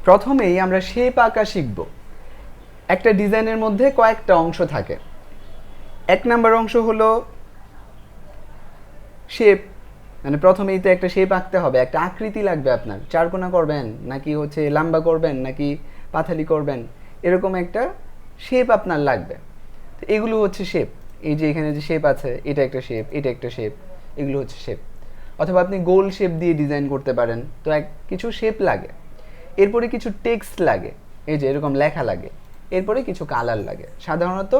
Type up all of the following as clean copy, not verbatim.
প্রথমেই আমরা শেপ আঁকা শিখব। একটা ডিজাইনের মধ্যে কয়েকটা অংশ থাকে। এক নাম্বার অংশ হলো শেপ, মানে প্রথমেই তো একটা শেপ আঁকতে হবে, একটা আকৃতি লাগবে আপনার। চারকোনা করবেন নাকি হচ্ছে লম্বা করবেন নাকি পাথালি করবেন, এরকম একটা শেপ আপনার লাগবে। তো এগুলো হচ্ছে শেপ। এই যে এখানে যে শেপ আছে, এটা একটা শেপ, এটা একটা শেপ, এগুলো হচ্ছে শেপ। অথবা আপনি গোল শেপ দিয়ে ডিজাইন করতে পারেন। তো কিছু শেপ লাগে, এরপরে কিছু টেক্সট লাগে, এই যে এরকম লেখা লাগে, এরপরে কিছু কালার লাগে। সাধারণত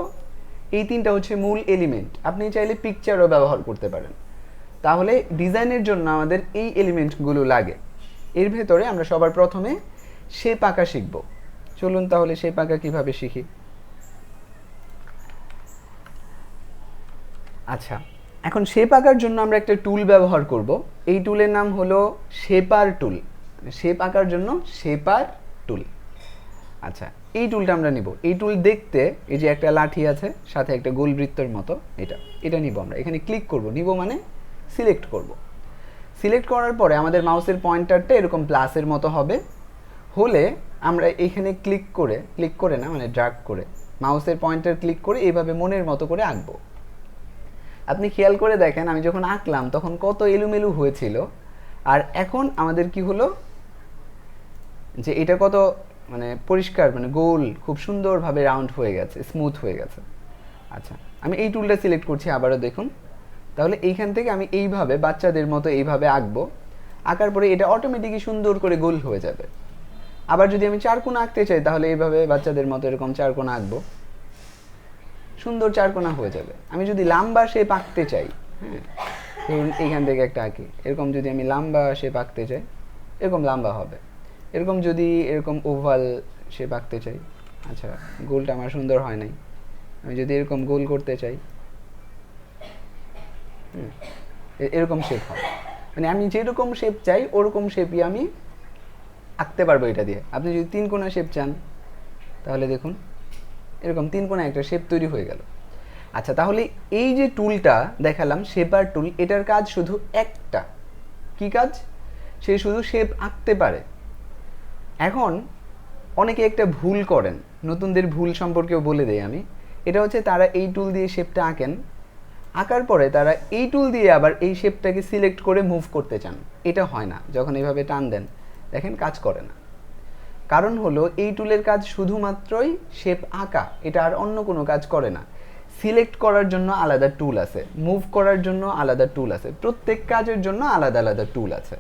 এই তিনটা হচ্ছে মূল এলিমেন্ট। আপনি চাইলে পিকচারও ব্যবহার করতে পারেন। তাহলে ডিজাইনের জন্য আমাদের এই এলিমেন্টগুলো লাগে। এর ভেতরে আমরা সবার প্রথমে শেপ আঁকা শিখব। চলুন তাহলে শেপ আঁকা কীভাবে শিখি। আচ্ছা, এখন শেপ আঁকার জন্য আমরা একটা টুল ব্যবহার করব। এই টুলের নাম হলো শেপার টুল। শেপ আঁকার জন্য শেপার টুল। আচ্ছা, এই টুলটা আমরা নিব। এই টুল দেখতে এই যে একটা লাঠি আছে, সাথে একটা গোল বৃত্তের মতো, এটা নিব আমরা। এখানে ক্লিক করব, নিব মানে সিলেক্ট করব। সিলেক্ট করার পরে আমাদের মাউসের পয়েন্টারটা এরকম প্লাসের মতো হবে। হলে আমরা এখানে ক্লিক করে না, মানে ড্র্যাগ করে মাউসের পয়েন্টার ক্লিক করে এইভাবে মনের মতো করে আঁকবো। আপনি খেয়াল করে দেখেন, আমি যখন আঁকলাম তখন কত এলোমেলো হয়েছিল, আর এখন আমাদের কি হলো যে এটা কত মানে পরিষ্কার, মানে গোল, খুব সুন্দরভাবে রাউন্ড হয়ে গেছে, স্মুথ হয়ে গেছে। আচ্ছা, আমি এই টুলটা সিলেক্ট করছি, আবারও দেখুন। তাহলে এইখান থেকে আমি এইভাবে বাচ্চাদের মতো এইভাবে আঁকবো। আঁকার পরে এটা অটোমেটিকই সুন্দর করে গোল হয়ে যাবে। আবার যদি আমি চারকোনা আঁকতে চাই, তাহলে এইভাবে বাচ্চাদের মতো এরকম চারকোনা আঁকবো, সুন্দর চারকোনা হয়ে যাবে। আমি যদি লম্বা শেপ আঁকতে চাই, হ্যাঁ, ধরুন এইখান থেকে একটা আঁকি, এরকম যদি আমি লম্বা শেপ আঁকতে চাই, এরকম লম্বা হবে। এরকম যদি এরকম ওভাল শেপ আঁকতে চাই, আচ্ছা গোলটা আমার সুন্দর হয় নাই, আমি যদি এরকম গোল করতে চাই, এরকম শেপ হবে। মানে আমি যেরকম শেপ চাই ওরকম শেপই আমি আঁকতে পারবো এটা দিয়ে। আপনি যদি তিন কোণা শেপ চান, তাহলে দেখুন এরকম তিন কোণা একটা শেপ তৈরি হয়ে গেল। আচ্ছা, তাহলে এই যে টুলটা দেখালাম, শেপার টুল, এটার কাজ শুধু একটা। কি কাজ? সে শুধু শেপ আঁকতে পারে। এখন অনেকে একটা ভুল করেন, নতুনদের ভুল সম্পর্কেও বলে দেই আমি। এটা হচ্ছে তারা এই টুল দিয়ে শেপটা আঁকেন, আঁকার পরে তারা এই টুল দিয়ে আবার এই শেপটাকে সিলেক্ট করে মুভ করতে চান। এটা হয় না। যখন এইভাবে টান দেন, দেখেন কাজ করে না। কারণ হলো এই টুলের কাজ শুধুমাত্রই শেপ আঁকা, এটা আর অন্য কোনো কাজ করে না। সিলেক্ট করার জন্য আলাদা টুল আছে, মুভ করার জন্য আলাদা টুল আছে, প্রত্যেক কাজের জন্য আলাদা আলাদা টুল আছে।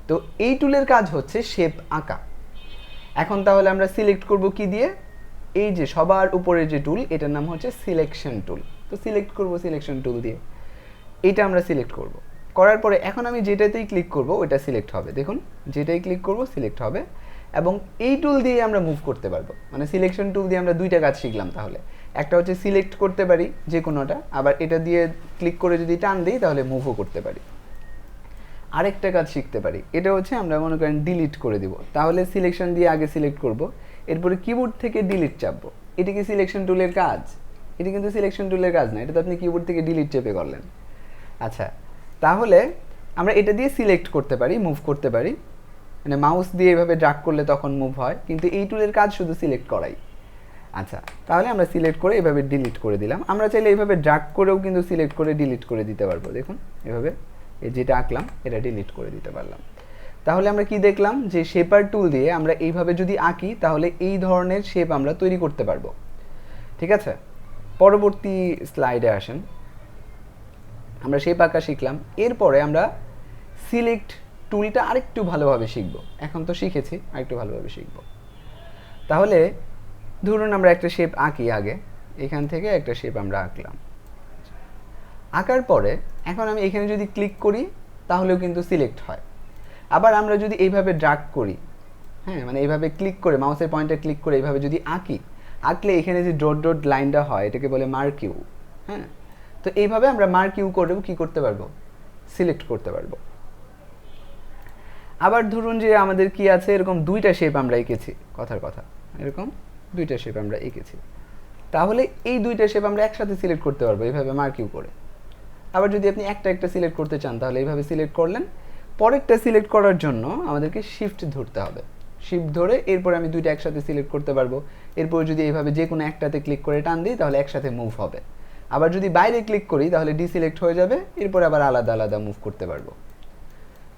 তো এই টুলের কাজ হচ্ছে শেপ আঁকা। এখন তাহলে আমরা সিলেক্ট করব কি দিয়ে? এই যে সবার উপরে যে টুল, এটার নাম হচ্ছে সিলেকশন টুল। তো সিলেক্ট করব সিলেকশন টুল দিয়ে, এইটা আমরা সিলেক্ট করব। করার পরে এখন আমি যেটাতেই ক্লিক করব ওইটা সিলেক্ট হবে। দেখুন, যেটাই ক্লিক করব সিলেক্ট হবে। এবং এই টুল দিয়ে আমরা মুভ করতে পারবো। মানে সিলেকশন টুল দিয়ে আমরা দুইটা কাজ শিখলাম। তাহলে একটা হচ্ছে সিলেক্ট করতে পারি যে কোনোটা, আবার এটা দিয়ে ক্লিক করে যদি টান দিই তাহলে মুভও করতে পারি। আরেকটা কাজ শিখতে পারি, এটা হচ্ছে আমরা মনে করেন ডিলিট করে দিব। তাহলে সিলেকশন দিয়ে আগে সিলেক্ট করব, এরপরে কিবোর্ড থেকে ডিলিট চাপবো। এটা কি সিলেকশন টুলের কাজ? এটা কিন্তু সিলেকশন টুলের কাজ না, এটা তো আপনি কিবোর্ড থেকে ডিলিট চেপে করলেন। আচ্ছা, তাহলে আমরা এটা দিয়ে সিলেক্ট করতে পারি, মুভ করতে পারি। মানে মাউস দিয়ে এভাবে ড্র্যাগ করলে তখন মুভ হয়, কিন্তু এই টুলের কাজ শুধু সিলেক্ট করাই। আচ্ছা, তাহলে আমরা সিলেক্ট করে এভাবে ডিলিট করে দিলাম। আমরা চাইলে এইভাবে ড্র্যাগ করেও কিন্তু সিলেক্ট করে ডিলিট করে দিতে পারবো। দেখুন এভাবে যেটা আঁকলাম এটা ডিলিট করে দিতে পারলাম। তাহলে আমরা কি দেখলাম যে শেপার টুল দিয়ে আমরা এইভাবে যদি আঁকি তাহলে এই ধরনের শেপ আমরা তৈরি করতে পারবো। ঠিক আছে, পরবর্তী স্লাইডে আসেন। আমরা শেপ আঁকা শিখলাম, এরপরে আমরা সিলেক্ট টুলটা আরেকটু ভালোভাবে শিখব। এখন তো শিখেছি, আরেকটু ভালোভাবে শিখব। তাহলে ধরুন আমরা একটা শেপ আঁকি আগে, এখান থেকে একটা শেপ আমরা আঁকলাম। আঁকার পরে এখন আমি এখানে যদি ক্লিক করি তাহলেও কিন্তু সিলেক্ট হয়। আবার আমরা যদি এইভাবে ড্র্যাগ করি, হ্যাঁ, মানে এইভাবে ক্লিক করে মাউসের পয়েন্টে ক্লিক করে এইভাবে যদি আঁকি, আঁকলে এখানে যে ডট ডট লাইনটা হয় এটাকে বলে মার্কিউ। হ্যাঁ, তো এইভাবে আমরা মার্কিউ করেও কী করতে পারবো? সিলেক্ট করতে পারবো। আবার ধরুন যে আমাদের কি আছে, এরকম দুইটা শেপ আমরা এঁকেছি, কথার কথা এরকম দুইটা শেপ আমরা এঁকেছি। তাহলে এই দুইটা শেপ আমরা একসাথে সিলেক্ট করতে পারবো এইভাবে মার্কিউ করে। আবার যদি আপনি একটা একটা সিলেক্ট করতে চান তাহলে এইভাবে সিলেক্ট করলেন। পরেরটা সিলেক্ট করার জন্য আমাদেরকে শিফট ধরতে হবে। শিফট ধরে এরপর আমি দুইটা একসাথে সিলেক্ট করতে পারবো। এরপর যদি এইভাবে যে কোনো একটাতে ক্লিক করে টান দিই তাহলে একসাথে মুভ হবে। আবার যদি বাইরে ক্লিক করি তাহলে ডিসিলেক্ট হয়ে যাবে, এরপর আবার আলাদা আলাদা মুভ করতে পারবো।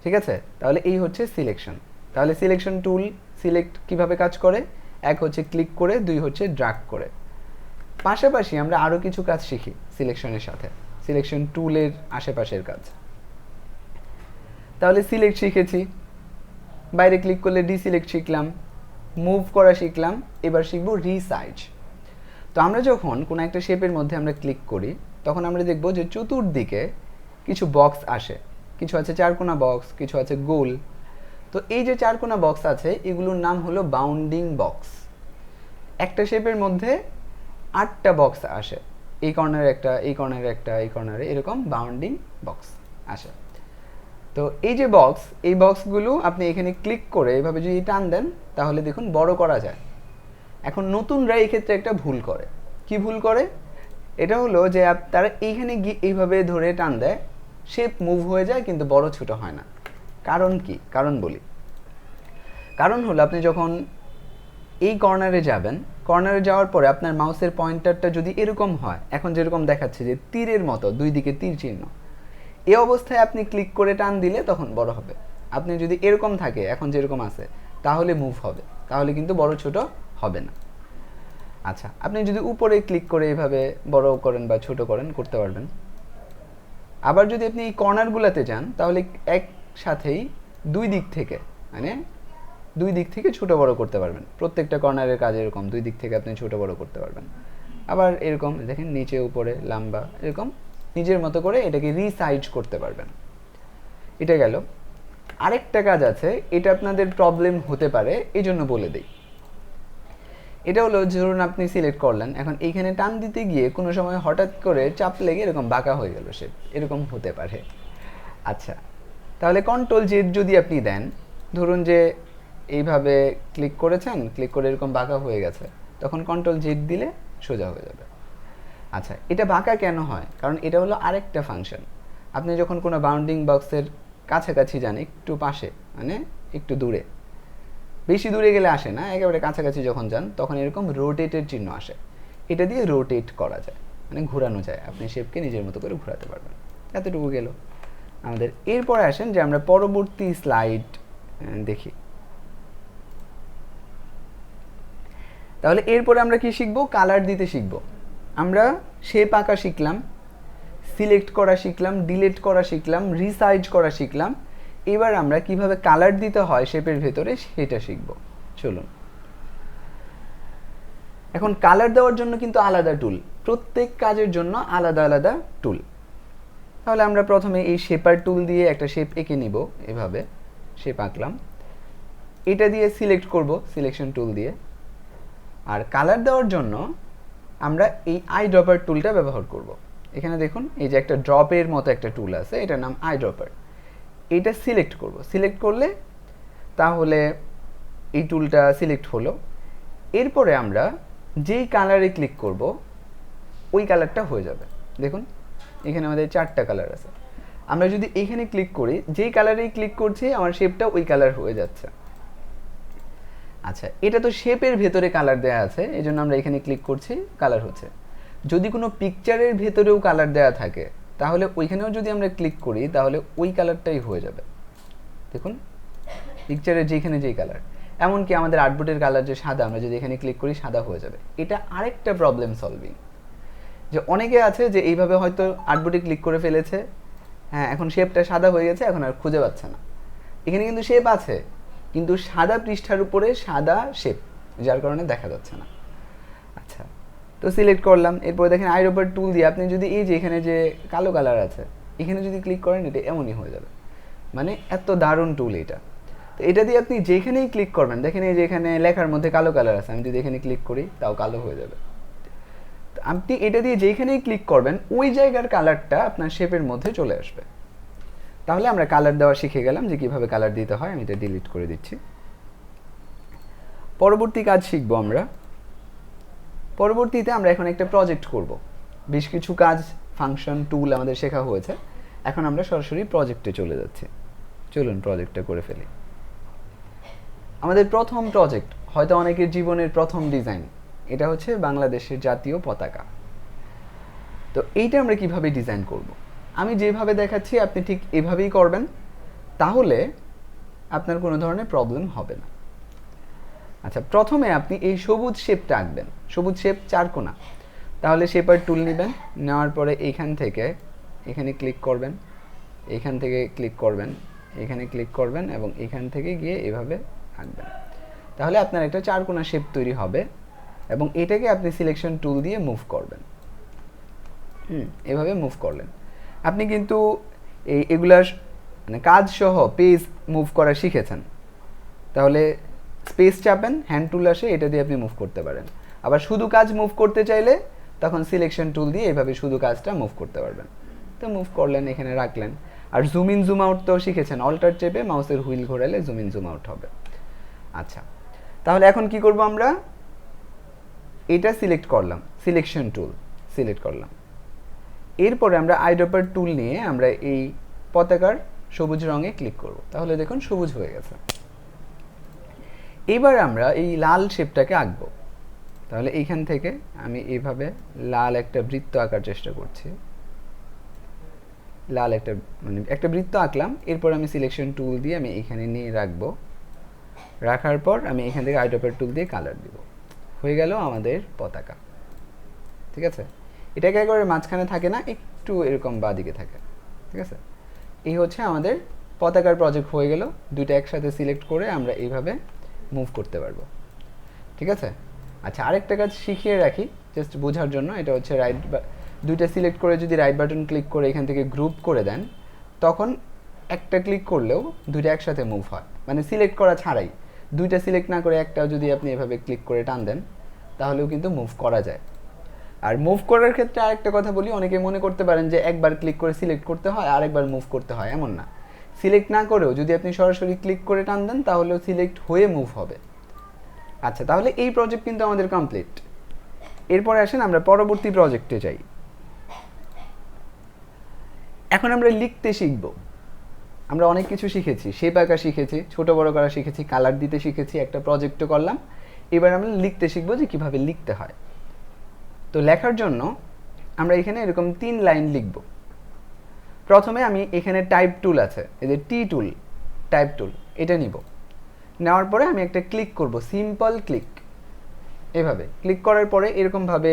ঠিক আছে, তাহলে এই হচ্ছে সিলেকশন। তাহলে সিলেকশন টুল সিলেক্ট কিভাবে কাজ করে, এক হচ্ছে ক্লিক করে, দুই হচ্ছে ড্র্যাগ করে। পাশাপাশি আমরা আরও কিছু কাজ শিখি সিলেকশনের সাথে, সিলেকশন টুলের আশেপাশের কাজ। তাহলে সিলেক্ট শিখেছি, বাইরে ক্লিক করলে ডিসিলেক্ট শিখলাম, মুভ করা শিখলাম, এবার শিখব রিসাইজ। তো আমরা যখন কোনো একটা শেপের মধ্যে আমরা ক্লিক করি তখন আমরা দেখব যে চতুর্দিকে কিছু বক্স আসে, কিছু আছে চারকোনা বক্স, কিছু আছে গোল। তো এই যে চারকোনা বক্স আছে এগুলোর নাম হলো বাউন্ডিং বক্স। একটা শেপের মধ্যে 8টা বক্স আসে, এই কর্নারে একটা, এই কর্নারে একটা, এই কর্নারে, এরকম বাউন্ডিং বক্স আসে। তো এই যে বক্স, এই বক্সগুলো আপনি এখানে ক্লিক করে এভাবে যদি টান দেন তাহলে দেখুন বড় করা যায়। এখন নতুনরা এই ক্ষেত্রে একটা ভুল করে। কি ভুল করে? এটা হলো যে তারা এইখানে গিয়ে এইভাবে ধরে টান দেয়, শেপ মুভ হয়ে যায় কিন্তু বড় ছোট হয় না। কারণ কি? কারণ বলি। কারণ হলো আপনি যখন এই কর্নারে যাবেন, কর্নারে যাওয়ার পরে আপনার মাউসের পয়েন্টারটা যদি এরকম হয়, এখন যেরকম দেখাচ্ছে যে তীরের মতো দুই দিকে তীর চিহ্ন, এই অবস্থায় আপনি ক্লিক করে টান দিলে তখন বড় হবে। আপনি যদি এরকম থাকে এখন যেরকম আছে তাহলে মুভ হবে, তাহলে কিন্তু বড় ছোট হবে না। আচ্ছা, আপনি যদি উপরে ক্লিক করে এভাবে বড় করেন বা ছোট করেন করতে পারবেন। আবার যদি আপনি এই কর্নারগুলোতে যান তাহলে একসাথেই দুই দিক থেকে, মানে দুই দিক থেকে ছোট বড় করতে পারবেন। প্রত্যেকটা কর্নারের কাজ এরকম, দুই দিক থেকে আপনি ছোট বড় করতে পারবেন। আবার এরকম দেখেন নিচে উপরে লম্বা, এরকম নিজের মতো করে এটাকে রিসাইজ করতে পারবেন। এটা গেল। আরেকটা কাজ আছে, এটা আপনাদের প্রবলেম হতে পারে, এই জন্য বলে দিই। এটা হলো ধরুন আপনি সিলেক্ট করলেন, এখন এইখানে টান দিতে গিয়ে কোনো সময় হঠাৎ করে চাপ লেগে এরকম বাঁকা হয়ে গেল শেপ, এরকম হতে পারে। আচ্ছা, তাহলে কন্ট্রোল জেড যদি আপনি দেন, ধরুন যে এইভাবে ক্লিক করেছেন, ক্লিক করে এরকম বাঁকা হয়ে গেছে, তখন কন্ট্রোল জেড দিলে সোজা হয়ে যাবে। আচ্ছা, এটা বাঁকা কেন হয়? কারণ এটা হলো আরেকটা ফাংশন। আপনি যখন কোনো বাউন্ডিং বক্সের কাছাকাছি যান, একটু পাশে মানে একটু দূরে, বেশি দূরে গেলে আসে না, একেবারে কাছাকাছি যখন যান তখন এরকম রোটেটের চিহ্ন আসে। এটা দিয়ে রোটেট করা যায়, মানে ঘোরানো যায়, আপনি শেপকে নিজের মতো করে ঘোরাতে পারবেন। এতটুকু গেল আমাদের। এরপরে আসেন যে আমরা পরবর্তী স্লাইড দেখি। তাহলে এরপরে আমরা কি শিখবো? কালার দিতে শিখবো। আমরা শেপ আঁকা শিখলাম, সিলেক্ট করা শিখলাম, ডিলিট করা শিখলাম, রিসাইজ করা শিখলাম। এবার আমরা কিভাবে কালার দিতে হয় শেপের ভেতরে সেটা শিখব। চলুন। এখন কালার দেওয়ার জন্য কিন্তু আলাদা টুল, প্রত্যেক কাজের জন্য আলাদা আলাদা টুল। তাহলে আমরা প্রথমে এই শেপার টুল দিয়ে একটা শেপ এঁকে নিব, এভাবে শেপ আঁকলাম। এটা দিয়ে সিলেক্ট করব সিলেকশন টুল দিয়ে। আর কালার দেওয়ার জন্য আমরা এই আই ড্রপার টুলটা ব্যবহার করব। এখানে দেখুন এই যে একটা ড্রপের মতো একটা টুল আছে, এটার নাম আই ড্রপার। এটা সিলেক্ট করব, সিলেক্ট করলে তাহলে এই টুলটা সিলেক্ট হলো। এরপরে আমরা যেই কালারে ক্লিক করব ওই কালারটা হয়ে যাবে। দেখুন এখানে আমাদের 4টা কালার আছে। আমরা যদি এখানে ক্লিক করি, যেই কালারেই ক্লিক করছি আমার শেপটা ওই কালার হয়ে যাচ্ছে। আচ্ছা, এটা তো শেপের ভেতরে কালার দেওয়া আছে, এই জন্য আমরা এখানে ক্লিক করছি, কালার হচ্ছে। যদি কোনো পিকচারের ভেতরেও কালার দেওয়া থাকে তাহলে ওইখানেও যদি আমরা ক্লিক করি তাহলে ওই কালারটাই হয়ে যাবে। দেখুন পিকচারের যেখানে যেই কালার, এমনকি আমাদের আর্টবোর্ডের কালার যে সাদা, আমরা যদি এখানে ক্লিক করি সাদা হয়ে যাবে। এটা আরেকটা প্রবলেম সলভিং, যে অনেকে আছে যে এইভাবে হয়তো আর্টবোর্ডে ক্লিক করে ফেলেছে, হ্যাঁ এখন শেপটা সাদা হয়ে গেছে, এখন আর খুঁজে পাচ্ছে না। এখানে কিন্তু শেপ আছে, কিন্তু সাদা পৃষ্ঠার উপরে সাদা শেপ, যার কারণে দেখা যাচ্ছে না। আচ্ছা, তো সিলেক্ট করলাম। এরপরে দেখেন আই ড্রপার টুল দিয়ে আপনি যদি এই যে এখানে যে কালো কালার আছে এখানে যদি ক্লিক করেন এটা এমনই হয়ে যাবে। মানে এত দারুণ টুল এটা। তো এটা দিয়ে আপনি যেখানেই ক্লিক করবেন, দেখেন এই যে এখানে লেখার মধ্যে কালো কালার আছে, আমি যদি এখানে ক্লিক করি তাও কালো হয়ে যাবে। তো আপনি এটা দিয়ে যেখানেই ক্লিক করবেন ওই জায়গার কালারটা আপনার শেপের মধ্যে চলে আসবে। তাহলে আমরা কালার দেওয়া শিখে গেলাম যে কীভাবে কালার দিতে হয়। আমি এটা ডিলিট করে দিচ্ছি। পরবর্তী কাজ শিখবো আমরা। পরবর্তীতে আমরা এখন একটা প্রজেক্ট করব। বেশ কিছু কাজ, ফাংশন, টুল আমাদের শেখা হয়েছে, এখন আমরা সরাসরি প্রজেক্টে চলে যাচ্ছি। চলুন প্রজেক্টটা করে ফেলি। আমাদের প্রথম প্রজেক্ট, হয়তো অনেকের জীবনের প্রথম ডিজাইন, এটা হচ্ছে বাংলাদেশের জাতীয় পতাকা। তো এইটা আমরা কিভাবে ডিজাইন করব? আমি যেভাবে দেখাচ্ছি আপনি ঠিক এভাবেই করবেন, তাহলে আপনার কোনো ধরনের প্রবলেম হবে না। আচ্ছা, প্রথমে আপনি এই সবুজ শেপটা আঁকবেন, সবুজ শেপ 4 কোণা। তাহলে শেপার টুল নেবেন, নেওয়ার পরে এইখান থেকে এখানে ক্লিক করবেন, এখান থেকে ক্লিক করবেন, এখানে ক্লিক করবেন এবং এখান থেকে গিয়ে এভাবে আঁকবেন। তাহলে আপনার একটা 4 কোণা শেপ তৈরি হবে এবং এটাকে আপনি সিলেকশন টুল দিয়ে মুভ করবেন। এভাবে মুভ করলেন। আপনি কিন্তু এগুলার মানে কাজ সহ পেজ মুভ করা শিখেছেন, তাহলে স্পেস চাপেন, হ্যান্ড টুল আসে, এটা দিয়ে আপনি মুভ করতে পারেন। আবার শুধু কাজ মুভ করতে চাইলে তখন সিলেকশন টুল দিয়ে এভাবে শুধু কাজটা মুভ করতে পারবেন। তো মুভ করলেন, এখানে রাখলেন। আর জুম ইন জুম আউট তো শিখেছেন, অল্টার চেপে মাউসের হুইল ঘোরালে জুম ইন জুম আউট হবে। আচ্ছা, তাহলে এখন কি করব আমরা? এটা সিলেক্ট করলাম, সিলেকশন টুল সিলেক্ট করলাম। এরপরে আমরা আইড্রপার টুল নিয়ে আমরা এই পতাকার সবুজ রঙে ক্লিক করব। তাহলে দেখুন সবুজ হয়ে গেছে। এবার আমরা এই লাল শেপটাকে আঁকবো। তাহলে এইখান থেকে আমি এইভাবে লাল একটা বৃত্ত আঁকার চেষ্টা করছি। লাল একটা বৃত্ত আঁকলাম। এরপর আমি সিলেকশন টুল দিয়ে আমি এখানে নিয়ে রাখবো। রাখার পর আমি এখান থেকে আইড্রপার টুল দিয়ে কালার দিব। হয়ে গেল আমাদের পতাকা। ঠিক আছে, এটাকে একবারে মাঝখানে থাকে না, একটু এরকম বাঁদিকে থাকে। ঠিক আছে, এই হচ্ছে আমাদের পতাকার প্রজেক্ট হয়ে গেল। দুইটা একসাথে সিলেক্ট করে আমরা এইভাবে মুভ করতে পারবো। ঠিক আছে, আচ্ছা আরেকটা কাজ শিখিয়ে রাখি জাস্ট বোঝার জন্য। এটা হচ্ছে দুইটা সিলেক্ট করে যদি রাইট বাটন ক্লিক করে এখান থেকে গ্রুপ করে দেন, তখন একটা ক্লিক করলেও দুইটা একসাথে মুভ হয়, মানে সিলেক্ট করা ছাড়াই। দুইটা সিলেক্ট না করে একটা যদি আপনি এভাবে ক্লিক করে টান দেন, তাহলেও কিন্তু মুভ করা যায়। আর মুভ করার ক্ষেত্রে আরেকটা কথা বলি, অনেকে মনে করতে পারেন যে একবার ক্লিক করে সিলেক্ট করতে হয় আর একবার মুভ করতে হয়, এমন না। সিলেক্ট না করেও যদি আপনি সরাসরি ক্লিক করে টান দেন, তাহলেও সিলেক্ট হয়ে মুভ হবে। আচ্ছা, তাহলে এই প্রজেক্ট কিন্তু আমাদের কমপ্লিট। এরপরে আসেন আমরা পরবর্তী প্রজেক্টে যাই। এখন আমরা লিখতে শিখব। আমরা অনেক কিছু শিখেছি, শেপ আঁকা শিখেছি, ছোট বড় করা শিখেছি, কালার দিতে শিখেছি, একটা প্রজেক্টও করলাম। এবার আমরা লিখতে শিখব যে কিভাবে লিখতে হয়। তো লেখার জন্য আমরা এখানে এরকম 3 লাইন লিখব। প্রথমে আমি এখানে টাইপ টুল আছে, এই যে টি টুল, টাইপ টুল, এটা নিব। নেওয়ার পরে আমি একটা ক্লিক করব, সিম্পল ক্লিক। এভাবে ক্লিক করার পরে এরকমভাবে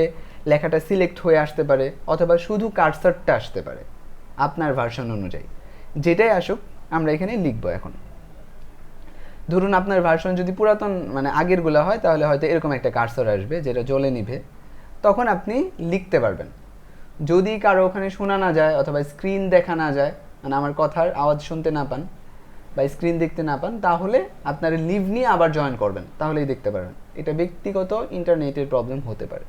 লেখাটা সিলেক্ট হয়ে আসতে পারে, অথবা শুধু কার্সারটা আসতে পারে, আপনার ভার্সন অনুযায়ী। যেটাই আসুক আমরা এখানে লিখব। এখন ধরুন আপনার ভার্সন যদি পুরাতন মানে আগেরগুলো হয়, তাহলে হয়তো এরকম একটা কার্সার আসবে যেটা জ্বলে নিভে, তখন আপনি লিখতে পারবেন। যদি কারো ওখানে শোনা না যায় অথবা স্ক্রিন দেখা না যায়, মানে আমার কথার আওয়াজ শুনতে না পান বা স্ক্রিন দেখতে না পান, তাহলে আপনারা লিভ নিয়ে আবার জয়েন করবেন, তাহলেই দেখতে পারবেন। এটা ব্যক্তিগত ইন্টারনেটের প্রবলেম হতে পারে।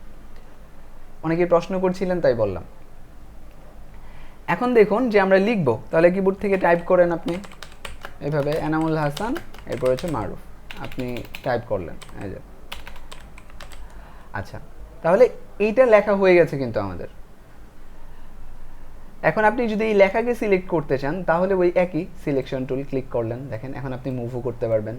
অনেকে প্রশ্ন করছিলেন তাই বললাম। এখন দেখুন যে আমরা লিখব, তাহলে কিবোর্ড থেকে টাইপ করেন আপনি এভাবে এনামুল হাসান, এরপর হচ্ছে মারুফ, আপনি টাইপ করলেন, এই যে। আচ্ছা, তাহলে এইটা লেখা হয়ে গেছে কিন্তু আমাদের। এখন আপনি যদি এই লেখাকে সিলেক্ট করতে চান, তাহলে ওই একই সিলেকশন টুল ক্লিক করলেন, দেখেন এখন আপনি মুভও করতে পারবেন।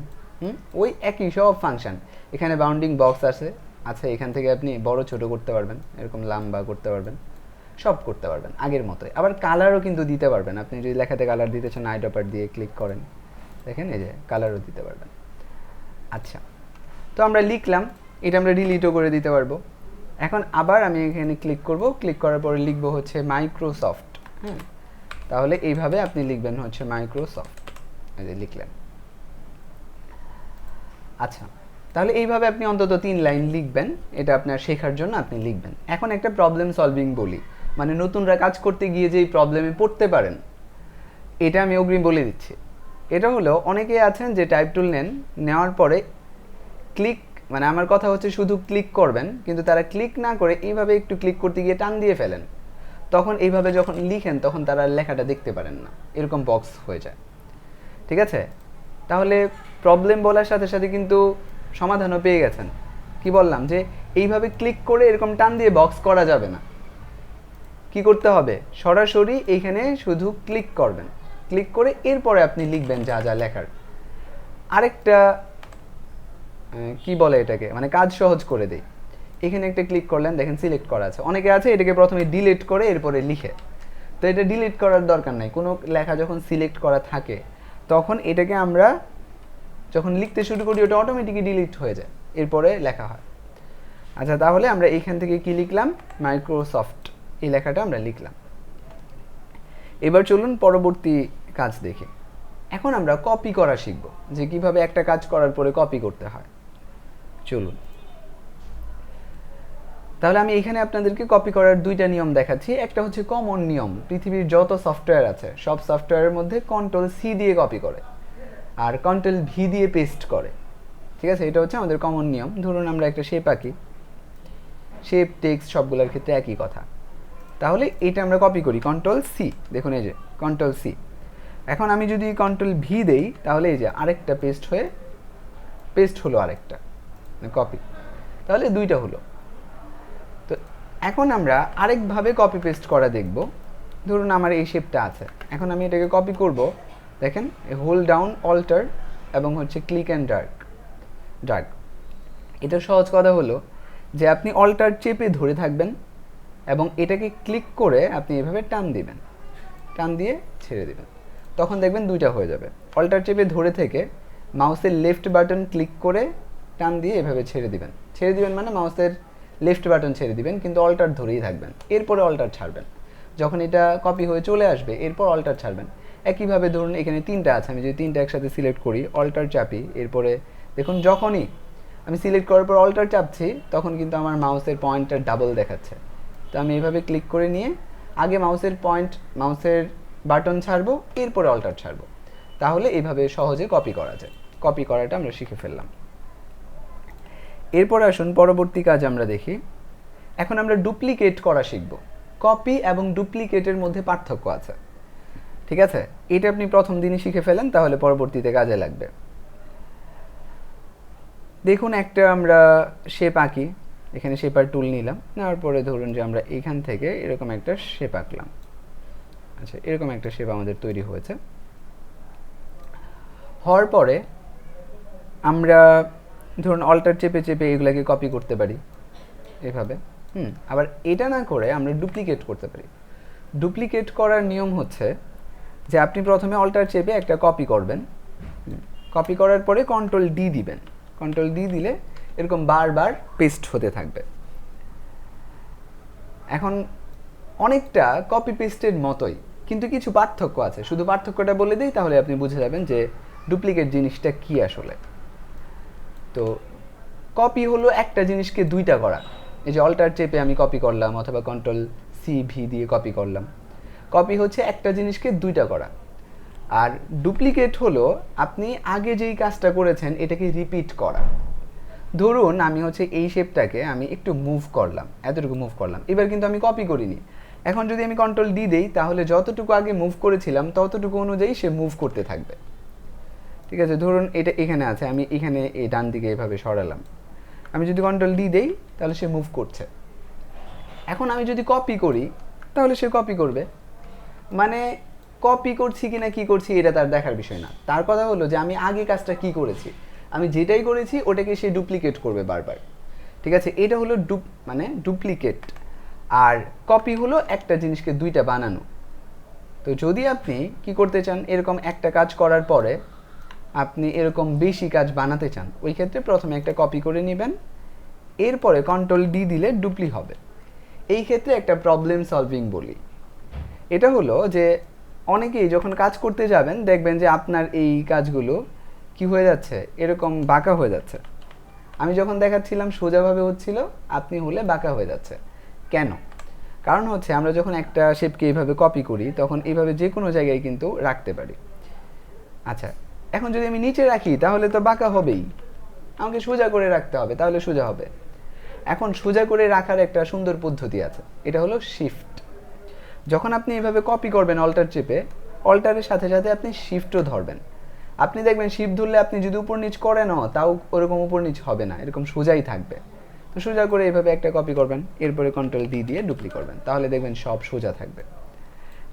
ওই একই সব ফাংশন। এখানে বাউন্ডিং বক্স আছে, এখান থেকে আপনি বড় ছোট করতে পারবেন, এরকম লম্বা করতে পারবেন, সব করতে পারবেন আগের মতোই। আবার কালারও কিন্তু দিতে পারবেন। আপনি যদি লেখাতে কালার দিতে চান, আইড্রপার দিয়ে ক্লিক করেন, দেখেন এই যে কালারও দিতে পারবেন। আচ্ছা, তো আমরা লিখলাম, এটা আমরা ডিলিটও করে দিতে পারবো। এখন আবার আমি এখানে ক্লিক করব, ক্লিক করার পরে লিখবো হচ্ছে মাইক্রোসফট। হ্যাঁ, তাহলে এইভাবে আপনি লিখবেন হচ্ছে মাইক্রোসফট, এই যে লিখলেন। আচ্ছা, তাহলে এইভাবে আপনি অন্তত 3 লাইন লিখবেন। এটা আপনার শেখার জন্য আপনি লিখবেন। এখন একটা প্রবলেম সলভিং বলি, মানে নতুনরা কাজ করতে গিয়ে যেই প্রবলেমে পড়তে পারেন, এটা আমি অগ্রিম বলে দিচ্ছি। এটা হলো, অনেকে আছেন যে টাইপ টুল নেন, নেওয়ার পরে ক্লিক, মানে আমার কথা হচ্ছে শুধু ক্লিক করবেন, কিন্তু তারা ক্লিক না করে এইভাবে একটু ক্লিক করতে গিয়ে টান দিয়ে ফেলেন। তখন এইভাবে যখন লিখেন, তখন তারা লেখাটা দেখতে পারেন না, এরকম বক্স হয়ে যায়। ঠিক আছে, তাহলে প্রবলেম বলার সাথে সাথে কিন্তু সমাধানও পেয়ে গেছেন। কি বললাম যে এইভাবে ক্লিক করে এরকম টান দিয়ে বক্স করা যাবে না। কি করতে হবে? সরাসরি এইখানে শুধু ক্লিক করবেন, ক্লিক করে এরপরে আপনি লিখবেন যা যা লেখার। আরেকটা কি বলে এটাকে, মানে কাজ সহজ করে দেই। এখানে একটা ক্লিক করলেন, দেখেন সিলেক্ট করা আছে। অনেকে আছে এটাকে প্রথমে ডিলিট করে এরপরে লিখে, তো এটা ডিলিট করার দরকার নাই। কোনো লেখা যখন সিলেক্ট করা থাকে তখন এটাকে আমরা যখন লিখতে শুরু করি ওটা অটোমেটিকই ডিলিট হয়ে যায়, এরপরে লেখা হয়। আচ্ছা, তাহলে আমরা এইখান থেকে কি লিখলাম, মাইক্রোসফট, এই লেখাটা আমরা লিখলাম। এবার চলুন পরবর্তী কাজ দেখি। এখন আমরা কপি করা শিখব, যে কিভাবে একটা কাজ করার পরে কপি করতে হয়। চলুন, তাহলে আমি এখানে আপনাদেরকে কপি করার দুইটা নিয়ম দেখাচ্ছি। একটা হচ্ছে কমন নিয়ম, পৃথিবীর যত সফটওয়্যার আছে সব সফটওয়্যারের মধ্যে Ctrl+C দিয়ে কপি করে আর Ctrl+V দিয়ে পেস্ট করে। ঠিক আছে, এটা হচ্ছে আমাদের কমন নিয়ম। ধরুন আমরা একটা শেপ আঁকি, শেপ, টেক্সট সবগুলোর ক্ষেত্রে একই কথা। তাহলে এটা আমরা কপি করি Ctrl+C, দেখুন এই যে Ctrl+C। এখন আমি যদি Ctrl+V দেই তাহলে এই যে আরেকটা পেস্ট হলো, আরেকটা কপি, তাহলে দুইটা হলো। তো এখন আমরা আরেকভাবে কপি পেস্ট করা দেখব। ধরুন আমার এই শেপটা আছে, এখন আমি এটাকে কপি করব। দেখেন, হোল্ড ডাউন অল্টার এবং হচ্ছে ক্লিক অ্যান্ড ড্র্যাগ। এটা সহজ কথা হলো যে আপনি অল্টার চেপে ধরে থাকবেন এবং এটাকে ক্লিক করে আপনি এভাবে টান দিবেন, টান দিয়ে ছেড়ে দিবেন, তখন দেখবেন দুইটা হয়ে যাবে। অল্টার চেপে ধরে থেকে মাউসের লেফট বাটন ক্লিক করে টান দিয়ে এভাবে ছেড়ে দিবেন মানে মাউসের লেফট বাটন ছেড়ে দিবেন, কিন্তু অল্টার ধরেই থাকবেন, এরপরে অল্টার ছাড়বেন। যখন এটা কপি হয়ে চলে আসবে এরপর অল্টার ছাড়বেন। একইভাবে ধরুন এখানে তিনটা আছে, আমি যদি তিনটা একসাথে সিলেক্ট করি, অল্টার চাপি, এরপরে দেখুন যখনই আমি সিলেক্ট করার পর অল্টার চাপছি তখন কিন্তু আমার মাউসের পয়েন্টটা ডাবল দেখাচ্ছে। তো আমি এইভাবে ক্লিক করে নিয়ে আগে মাউসের বাটন ছাড়বো, এরপরে অল্টার ছাড়বো। তাহলে এইভাবে সহজে কপি করা যায়। কপি করাটা আমরা শিখে ফেললাম। এরপর আসুন পরবর্তী কাজ আমরা দেখি। এখন আমরা ডুপ্লিকেট করা শিখব। কপি এবং ডুপ্লিকেটের মধ্যে পার্থক্য আছে, ঠিক আছে? এটা আপনি প্রথম দিনই শিখে ফেলেন, তাহলে পরবর্তীতে কাজে লাগবে। দেখুন একটা আমরা শেপ আঁকি, এখানে শেপার টুল নিলাম, নেওয়ার পরে ধরুন যে আমরা এখান থেকে এরকম একটা শেপ আঁকলাম। আচ্ছা, এরকম একটা শেপ আমাদের তৈরি হয়েছে। হওয়ার পরে আমরা ধরুন অল্টার চেপে চেপে এগুলাকে কপি করতে পারি এভাবে। আবার এটা না করে আমরা ডুপ্লিকেট করতে পারি। ডুপ্লিকেট করার নিয়ম হচ্ছে যে আপনি প্রথমে অল্টার চেপে একটা কপি করবেন, কপি করার পরে Ctrl+D দিবেন। Ctrl+D দিলে এরকম বারবার পেস্ট হতে থাকবে। এখন অনেকটা কপি পেস্টের মতোই, কিন্তু কিছু পার্থক্য আছে। শুধু পার্থক্যটা বলে দিই, তাহলে আপনি বুঝে যাবেন যে ডুপ্লিকেট জিনিসটা কি আসলে। তো কপি হলো একটা জিনিসকে দুইটা করা। এই যে অল্টার চেপে আমি কপি করলাম অথবা Ctrl+C+V দিয়ে কপি করলাম। কপি হচ্ছে একটা জিনিসকে দুইটা করা। আর ডুপ্লিকেট হলো আপনি আগে যেই কাজটা করেছেন এটাকে রিপিট করা। ধরুন আমি হচ্ছে এই শেপটাকে আমি একটু মুভ করলাম, এতটুকু মুভ করলাম, এবার কিন্তু আমি কপি করিনি। এখন যদি আমি Ctrl+D দেই তাহলে যতটুকু আগে মুভ করেছিলাম ততটুকু অনুযায়ী সে মুভ করতে থাকবে। ঠিক আছে, ধরুন এটা এখানে আছে, আমি এখানে এই ডান দিকে এভাবে সরালাম, আমি যদি Ctrl+D দেই তাহলে সে মুভ করছে। এখন আমি যদি কপি করি তাহলে সে কপি করবে। মানে কপি করছি কিনা কি করছি এটা তার দেখার বিষয় না, তার কথা হলো যে আমি আগে কাজটা কি করেছি, আমি যেটাই করেছি ওটাকে সে ডুপ্লিকেট করবে বারবার। ঠিক আছে, এটা হলো ডুপ্লিকেট। আর কপি হলো একটা জিনিসকে দুইটা বানানো। তো যদি আপনি কি করতে চান, এরকম একটা কাজ করার পরে আপনি এরকম বেশি কাজ বানাতে চান, ওই ক্ষেত্রে প্রথমে একটা কপি করে নেবেন, এরপরে Ctrl+D দিলে ডুপ্লি হবে। এই ক্ষেত্রে একটা প্রবলেম সলভিং বলি। এটা হলো যে অনেকেই যখন কাজ করতে যাবেন দেখবেন যে আপনার এই কাজগুলো কি হয়ে যাচ্ছে, এরকম বাঁকা হয়ে যাচ্ছে। আমি যখন দেখাচ্ছিলাম সোজাভাবে হচ্ছিল, আপনি হলে বাঁকা হয়ে যাচ্ছে। কেন? কারণ হচ্ছে আমরা যখন একটা শেপকে এইভাবে কপি করি তখন এইভাবে যে কোনো জায়গায় কিন্তু রাখতে পারি। আচ্ছা, এখন যদি আমি নিচে রাখি তাহলে তো বাঁকা হবেই, আমাকে সোজা করে রাখতে হবে, তাহলে সোজা হবে। এখন সোজা করে রাখার একটা সুন্দর পদ্ধতি আছে, এটা হলো শিফট। যখন আপনি এইভাবে কপি করবেন অল্টার চেপে, অল্টারের সাথে সাথে আপনি শিফটও ধরবেন। আপনি দেখবেন শিফট ধরলে আপনি যদি উপর নিচ করেনও তাও ওরকম উপর নিচ হবে না, এরকম সোজাই থাকবে। তো সোজা করে এইভাবে একটা কপি করবেন, এরপরে Ctrl+D দিয়ে ডুপ্লি করবেন, তাহলে দেখবেন সব সোজা থাকবে।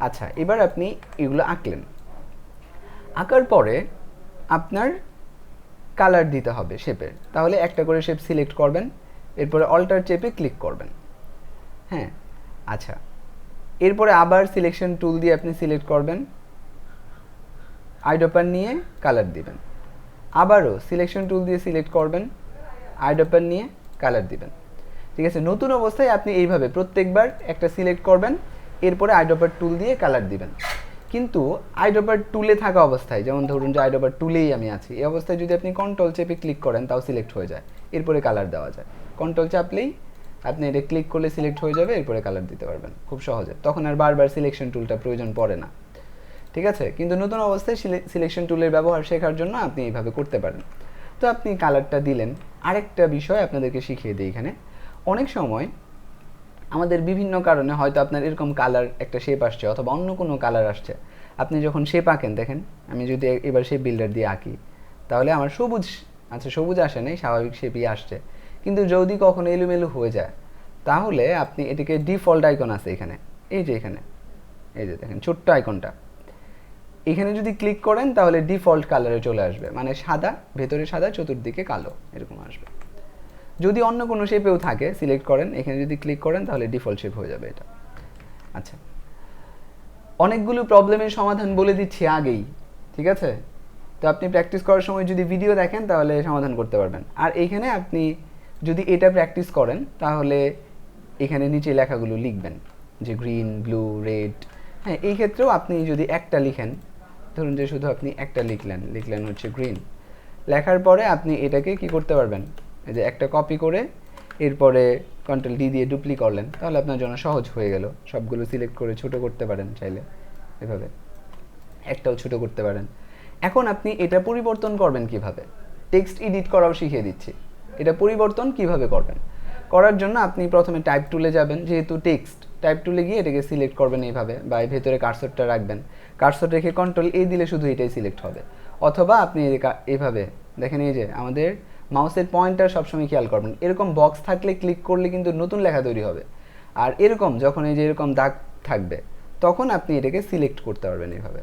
আচ্ছা, এবার আপনি এগুলো আঁকলেন। আঁকার পরে আপনার কালার দিতে হবে শেপের, তাহলে একটা করে শেপ সিলেক্ট করবেন, এরপরে অল্টার চেপে ক্লিক করবেন। হ্যাঁ, আচ্ছা, এরপরে আবার সিলেকশন টুল দিয়ে আপনি সিলেক্ট করবেন, আইড্রপার নিয়ে কালার দিবেন, আবারও সিলেকশন টুল দিয়ে সিলেক্ট করবেন, আইড্রপার নিয়ে কালার দিবেন। ঠিক আছে, নতুন অবস্থায় আপনি এইভাবে প্রত্যেকবার একটা সিলেক্ট করবেন, এরপরে আইড্রপার টুল দিয়ে কালার দিবেন। কিন্তু আইড্রপার টুলে থাকা অবস্থায়, যেমন ধরুন যে আইড্রপার টুলেই আমি আছি, এই অবস্থায় যদি আপনি কন্ট্রোল চেপে ক্লিক করেন তাও সিলেক্ট হয়ে যায়, এরপরে কালার দেওয়া যায়। কন্ট্রোল চাপলেই আপনি এটা ক্লিক করলে সিলেক্ট হয়ে যাবে, এরপরে কালার দিতে পারবেন খুব সহজে, তখন আর বারবার সিলেকশন টুলটা প্রয়োজন পড়ে না। ঠিক আছে, কিন্তু নতুন অবস্থায় সিলেকশন টুলের ব্যবহার শেখার জন্য আপনি এইভাবে করতে পারেন। তো আপনি কালারটা দিলেন। আরেকটা বিষয় আপনাদেরকে শিখিয়ে দিই এখানে, অনেক সময় আমাদের বিভিন্ন কারণে হয়তো আপনার এরকম কালার একটা শেপ আসছে অথবা অন্য কোনো কালার আসছে, আপনি যখন শেপ আঁকেন, দেখেন আমি যদি এবার শেপ বিল্ডার দিয়ে আঁকি, তাহলে আমার সবুজ, আচ্ছা সবুজ আসে নাই, স্বাভাবিক শেপই আসছে, কিন্তু যদি কখনো এলোমেলো হয়ে যায়, তাহলে আপনি এটাকে ডিফল্ট আইকন আছে এখানে, এই যে এখানে, এই যে দেখেন ছোট্ট আইকনটা, এখানে যদি ক্লিক করেন তাহলে ডিফল্ট কালারে চলে আসবে, মানে সাদা, ভেতরে সাদা, চতুর্দিকে কালো, এরকম আসবে। যদি অন্য কোনো শেপেও থাকে সিলেক্ট করেন, এখানে যদি ক্লিক করেন তাহলে ডিফল্ট শেপ হয়ে যাবে এটা। আচ্ছা, অনেকগুলো প্রবলেমের সমাধান বলে দিচ্ছি আগেই, ঠিক আছে? তো আপনি প্র্যাকটিস করার সময় যদি ভিডিও দেখেন তাহলে সমাধান করতে পারবেন। আর এইখানে আপনি যদি এটা প্র্যাকটিস করেন তাহলে এখানে নিচে লেখাগুলো লিখবেন, যে গ্রিন, ব্লু, রেড। হ্যাঁ, এই ক্ষেত্রেও আপনি যদি একটা লিখেন, ধরুন যে শুধু আপনি একটা লিখলেন হচ্ছে গ্রিন, লেখার পরে আপনি এটাকে কি করতে পারবেন, এই যে একটা কপি করে এরপরে কন্ট্রোল ডি দিয়ে ডুপ্লি করলেন, তাহলে আপনার জন্য সহজ হয়ে গেল। সবগুলো সিলেক্ট করে ছোট করতে পারেন চাইলে, এভাবে একটাও ছোট করতে পারেন। এখন আপনি এটা পরিবর্তন করবেন কিভাবে, টেক্সট এডিট করাও শিখিয়ে দিচ্ছি। এটা পরিবর্তন কিভাবে করবেন, করার জন্য আপনি প্রথমে টাইপ টুলে যাবেন, যেহেতু টেক্সট, টাইপ টুলে গিয়ে এটাকে সিলেক্ট করবেন এইভাবে, বা এই ভেতরে কার্সরটা রাখবেন, কার্সর রেখে কন্ট্রোল এ দিলে শুধু এটাই সিলেক্ট হবে। অথবা আপনি এইভাবে দেখেন, এই যে আমাদের মাউসের পয়েন্টার সবসময় খেয়াল করবেন, এরকম বক্স থাকলে ক্লিক করলে কিন্তু নতুন লেখা তৈরি হবে। আর এরকম যখন এই যে এরকম দাগ থাকবে, তখন আপনি এটাকে সিলেক্ট করতে পারবেন এইভাবে।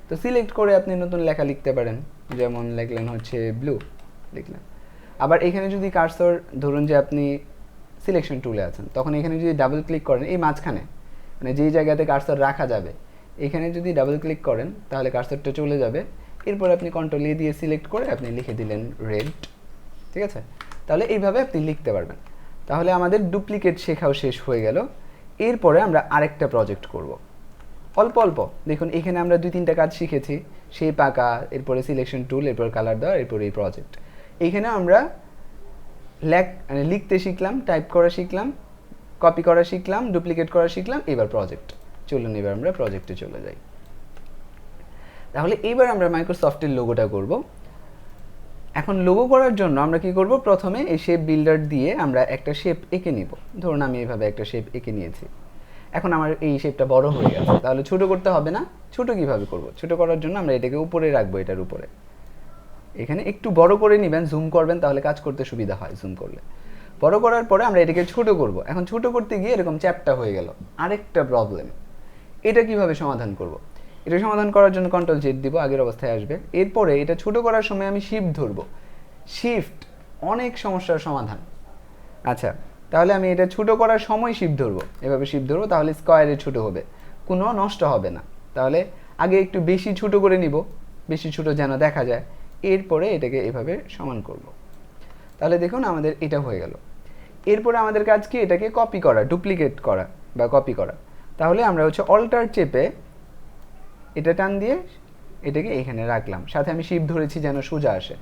তো সিলেক্ট করে আপনি নতুন লেখা লিখতে পারেন, যেমন লিখলেন হচ্ছে ব্লু, লিখলেন। আবার এখানে যদি কার্সর, ধরুন যে আপনি সিলেকশন টুলে আছেন, তখন এখানে যদি ডাবল ক্লিক করেন এই মাঝখানে, মানে যেই জায়গাতে কার্সর রাখা যাবে, এখানে যদি ডাবল ক্লিক করেন তাহলে কার্সরটা চলে যাবে। এরপর আপনি কন্ট্রোল এ দিয়ে সিলেক্ট করে আপনি লিখে দিলেন রেড, ঠিক আছে? তাহলে এইভাবে আপনি লিখতে পারবেন। তাহলে আমাদের ডুপ্লিকেট শেখাও শেষ হয়ে গেল। এরপরে আমরা আরেকটা প্রজেক্ট করব, অল্প অল্প। দেখুন এখানে আমরা 2-3টা কাজ শিখেছি, শেপ আঁকা, এরপরে সিলেকশন টুল, এরপর কালার দেওয়া, এরপরে এই প্রজেক্ট। এইখানে আমরা লিখতে শিখলাম, টাইপ করা শিখলাম, কপি করা শিখলাম, ডুপ্লিকেট করা শিখলাম, এবার প্রজেক্ট। চলুন এবার আমরা প্রজেক্টে চলে যাই। তাহলে এবার আমরা মাইক্রোসফটের লোগোটা করব। এখন লোগো করার জন্য আমরা কি করব, প্রথমে এই শেপ বিল্ডার দিয়ে আমরা একটা শেপ এঁকে নিব। ধরুন আমি এইভাবে একটা শেপ এঁকে নিয়েছি। এখন আমার এই শেপটা বড় হয়ে গেছে, তাহলে ছোট করতে হবে না। ছোট কিভাবে করব, ছোট করার জন্য আমরা এটাকে উপরে রাখবো, এটার উপরে। এখানে একটু বড় করে নেবেন, জুম করবেন, তাহলে কাজ করতে সুবিধা হয় জুম করলে। বড় করার পরে আমরা এটাকে ছোট করব। এখন ছোট করতে গিয়ে এরকম চ্যাপটা হয়ে গেল, আরেকটা প্রবলেম। এটা কিভাবে সমাধান করব, এটা সমাধান করার জন্য কন্ট্রোল জেড দিব, আগের অবস্থায় আসবে। এরপরে এটা ছোট করার সময় আমি শিফট ধরব। শিফট অনেক সমস্যার সমাধান। আচ্ছা, তাহলে আমি এটা ছোট করার সময় শিফট ধরবো, এভাবে শিফট ধরবো, তাহলে স্কোয়ারে ছোট হবে, কোনো নষ্ট হবে না। তাহলে আগে একটু বেশি ছোট করে নিব, বেশি ছোট যেন দেখা যায়, এরপরে এটাকে এভাবে সমান করব। তাহলে দেখুন আমাদের এটা হয়ে গেল। এরপরে আমাদের কাজ কি, এটাকে কপি করা, ডুপ্লিকেট করা বা কপি করা। তাহলে আমরা হচ্ছে অল্টার চেপে এটা টান দিয়ে এটাকে এখানে রাখলাম, সাথে আমি শিফট ধরেছি যেন সোজা আসে।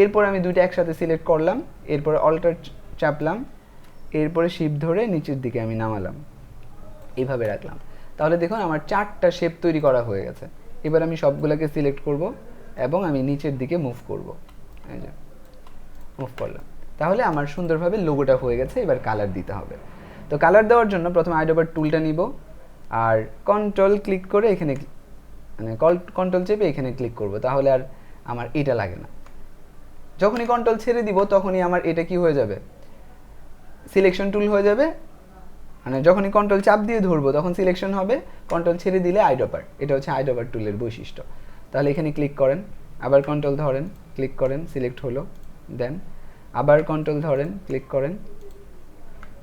এরপর আমি দুইটা একসাথে সিলেক্ট করলাম, এরপরে অল্টার চাপলাম, এরপরে শিফট ধরে নিচের দিকে আমি নামালাম, এইভাবে রাখলাম। তাহলে দেখুন আমার 4টা শেপ তৈরি করা হয়ে গেছে। এবার আমি সবগুলোকে সিলেক্ট করব এবং আমি নিচের দিকে মুভ করব, এই যে মুভ করলাম। তাহলে আমার সুন্দরভাবে লোগোটা হয়ে গেছে। এবার কালার দিতে হবে। তো কালার দেওয়ার জন্য প্রথমে আইড্রপার টুলটা নিব, আর কন্ট্রোল ক্লিক করে এখানে, মানে কন্ট্রোল চেপে এখানে ক্লিক করব, তাহলে আর আমার এটা লাগে না। যখনই কন্ট্রোল ছেড়ে দিব তখনই আমার এটা কি হয়ে যাবে, সিলেকশন টুল হয়ে যাবে। মানে যখনই কন্ট্রোল চাপ দিয়ে ধরবো তখন সিলেকশন হবে, কন্ট্রোল ছেড়ে দিলে আইড্রপার। এটা হচ্ছে আইড্রপার টুলের বৈশিষ্ট্য। তাহলে এখানে ক্লিক করেন, আবার কন্ট্রোল ধরেন, ক্লিক করেন, সিলেক্ট হলো, দেন আবার কন্ট্রোল ধরেন, ক্লিক করেন,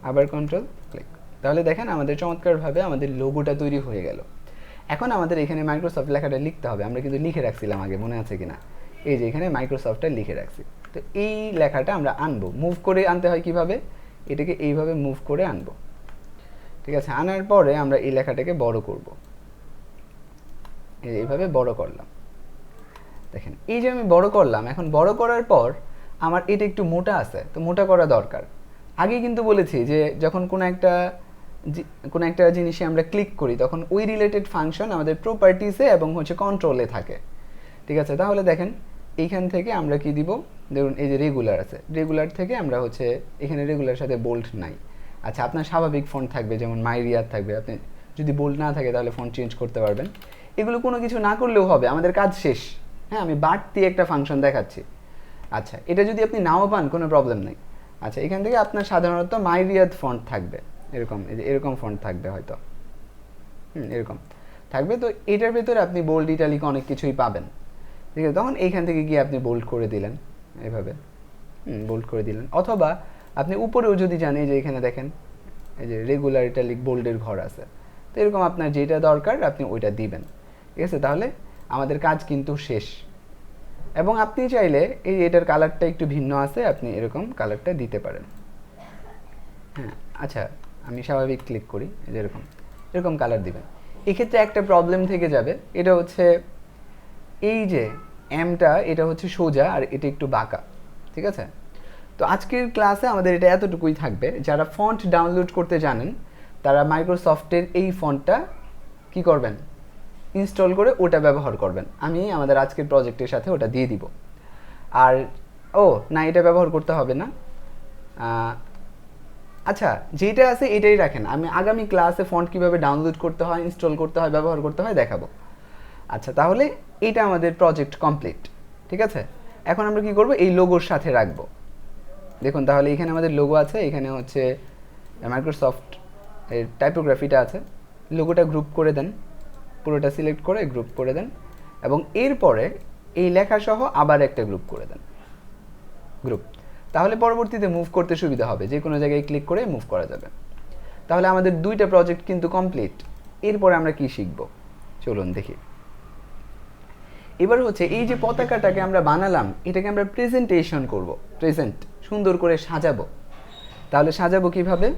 আবার কন্ট্রোল, ক্লিক। তাহলে দেখেন আমাদের চমৎকারভাবে আমাদের লোগোটা তৈরি হয়ে গেল। এখন আমাদের এখানে মাইক্রোসফট লেখাটা লিখতে হবে। আমরা কিন্তু লিখে রাখছিলাম আগে, মনে আছে কিনা? এই যে এখানে মাইক্রোসফটটা লিখে রাখছি। তো এই লেখাটা আমরা আনবো, মুভ করে আনতে হয় কিভাবে? এটাকে এইভাবে মুভ করে আনবো, ঠিক আছে? আনার পরে আমরা এই লেখাটাকে বড় করব, এইভাবে বড় করলাম। দেখেন এই যে আমি বড় করলাম, এখন বড় করার পর আমার এটা একটু মোটা আছে, তো মোটা করা দরকার। আগে কিন্তু বলেছি যে যখন কোনো একটা জিনিসে আমরা ক্লিক করি তখন ওই রিলেটেড ফাংশন আমাদের প্রপার্টিসে এবং হচ্ছে কন্ট্রোলে থাকে, ঠিক আছে? তাহলে দেখেন এইখান থেকে আমরা কি দিব, ধরুন এই যে রেগুলার আছে, রেগুলার থেকে আমরা হচ্ছে এখানে রেগুলার সাথে বোল্ড নাই। আচ্ছা, আপনার স্বাভাবিক ফন্ট থাকবে, যেমন মাইরিয়ার থাকবে। আপনি যদি বোল্ড না থাকে তাহলে ফন্ট চেঞ্জ করতে পারবেন। এগুলো কোনো কিছু না করলেও হবে, আমাদের কাজ শেষ। হ্যাঁ, আমি বাড়তি একটা ফাংশন দেখাচ্ছি। আচ্ছা, এটা যদি আপনি নাও পান কোনো প্রবলেম নেই। আচ্ছা, এখান থেকে আপনার সাধারণত মাইরিয়াদ ফন্ট থাকবে, এরকম, এই যে এরকম ফন্ট থাকবে হয়তো, এরকম থাকবে। তো এটার ভেতরে আপনি বোল্ড, ইটালিক অনেক কিছুই পাবেন, ঠিক আছে? তখন এইখান থেকে গিয়ে আপনি বোল্ড করে দিলেন, এভাবে বোল্ড করে দিলেন। অথবা আপনি উপরেও যদি যান, এই যে এখানে দেখেন এই যে রেগুলার ইটালিক বোল্ডের ঘর আছে, তো এরকম আপনার যেটা দরকার আপনি ওইটা দিবেন, ঠিক আছে? তাহলে আমাদের কাজ কিন্তু শেষ। এবং আপনি চাইলে এই এটার কালারটা একটু ভিন্ন আছে, আপনি এরকম কালারটা দিতে পারেন। হ্যাঁ, আচ্ছা, আমি স্বাভাবিক ক্লিক করি, এই যে এরকম এরকম কালার দিবেন। এক্ষেত্রে একটা প্রবলেম থেকে যাবে, এটা হচ্ছে এই যে এমটা, এটা হচ্ছে সোজা আর এটা একটু বাঁকা, ঠিক আছে? তো আজকের ক্লাসে আমাদের এটা এতটুকুই থাকবে। যারা ফন্ট ডাউনলোড করতে জানেন তারা মাইক্রোসফটের এই ফন্টটা কি করবেন, ইনস্টল করে ওটা ব্যবহার করবেন। আমি আমাদের আজকের প্রজেক্টের সাথে ওটা দিয়ে দিব। আর না, এটা ব্যবহার করতে হবে না। আচ্ছা, যেটা আছে এটাই রাখেন। আমি আগামী ক্লাসে ফন্ট কিভাবে ডাউনলোড করতে হয়, ইনস্টল করতে হয়, ব্যবহার করতে হয় দেখাবো। আচ্ছা, তাহলে এটা আমাদের প্রজেক্ট কমপ্লিট, ঠিক আছে? এখন আমরা কি করব, এই লোগোর সাথে রাখবো। দেখুন, তাহলে এখানে আমাদের লোগো আছে, এখানে হচ্ছে মাইক্রোসফট এর টাইপোগ্রাফিটা আছে। লোগোটা গ্রুপ করে দেন, পুরোটা সিলেক্ট করে গ্রুপ করে দেন, এবং এরপরে এই লেখা সহ আবার একটা গ্রুপ করে দেন, গ্রুপ। তাহলে পরবর্তীতে মুভ করতে সুবিধা হবে, যে কোনো জায়গায় ক্লিক করে মুভ করা যাবে। তাহলে আমাদের দুইটা প্রজেক্ট কিন্তু কমপ্লিট। এরপরে আমরা কি শিখব, চলুন দেখি। এবার হচ্ছে এই যে পতাকাটাকে আমরা বানালাম, এটাকে আমরা প্রেজেন্টেশন করব, প্রেজেন্ট, সুন্দর করে সাজাবো। তাহলে সাজাবো কিভাবে?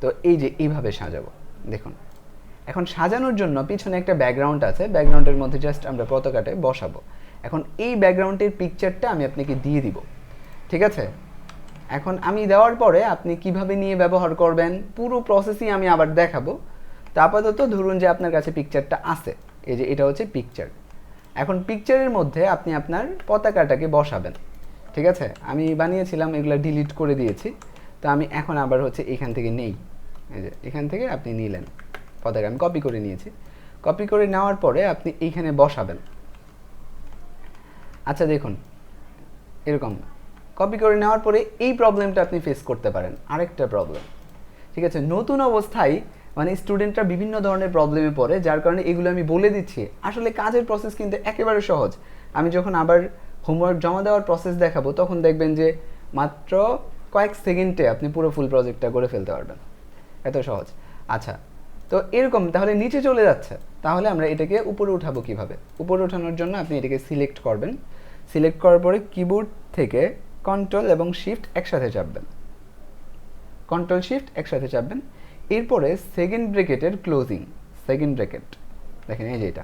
তো এই যে এইভাবে সাজাবো। দেখুন, এখন সাজানোর জন্য পিছনে একটা ব্যাকগ্রাউন্ড আছে, ব্যাকগ্রাউন্ডের মধ্যে জাস্ট আমরা পতাকাটা বসাবো। এখন এই ব্যাকগ্রাউন্ডের পিকচারটা আমি আপনাকে দিয়ে দিব, ঠিক আছে? এখন আমি দেওয়ার পরে আপনি কিভাবে নিয়ে ব্যবহার করবেন পুরো প্রসেসই আমি আবার দেখাবো। তো আপাতত ধরুন যে আপনার কাছে পিকচারটা আছে, এই যে এটা হচ্ছে পিকচার। এখন পিকচারের মধ্যে আপনি আপনার পতাকাটাকে বসাবেন, ঠিক আছে? আমি বানিয়েছিলাম, এগুলো ডিলিট করে দিয়েছি। তো আমি এখন আবার হচ্ছে এখান থেকে নেই, এই যে এখান থেকে আপনি নিলেন পতাকা, আমি কপি করে নিয়েছি। কপি করে নেওয়ার পরে আপনি এইখানে বসাবেন। আচ্ছা, দেখুন এরকম কপি করে নেওয়ার পরে এই প্রবলেমটা আপনি ফেস করতে পারেন, আরেকটা প্রবলেম, ঠিক আছে? নতুন অবস্থায় মানে স্টুডেন্টরা বিভিন্ন ধরনের প্রবলেমে পড়ে, যার কারণে এগুলো আমি বলে দিচ্ছি। আসলে কাজের প্রসেস কিন্তু একেবারে সহজ। আমি যখন আবার হোমওয়ার্ক জমা দেওয়ার প্রসেস দেখাবো তখন দেখবেন যে মাত্র কয়েক সেকেন্ডে আপনি পুরো ফুল প্রজেক্টটা করে ফেলতে পারবেন, এত সহজ। আচ্ছা, তো এরকম তাহলে নিচে চলে যাচ্ছে, তাহলে আমরা এটাকে উপরে উঠাবো কিভাবে? উপরে ওঠানোর জন্য আপনি এটাকে সিলেক্ট করবেন। সিলেক্ট করার পরে কিবোর্ড থেকে কন্ট্রোল এবং শিফট একসাথে চাপবেন, কন্ট্রোল শিফট একসাথে চাপবেন। এরপরে সেকেন্ড ব্র্যাকেটের ক্লোজিং, সেকেন্ড ব্র্যাকেট দেখেন, এই যে এটা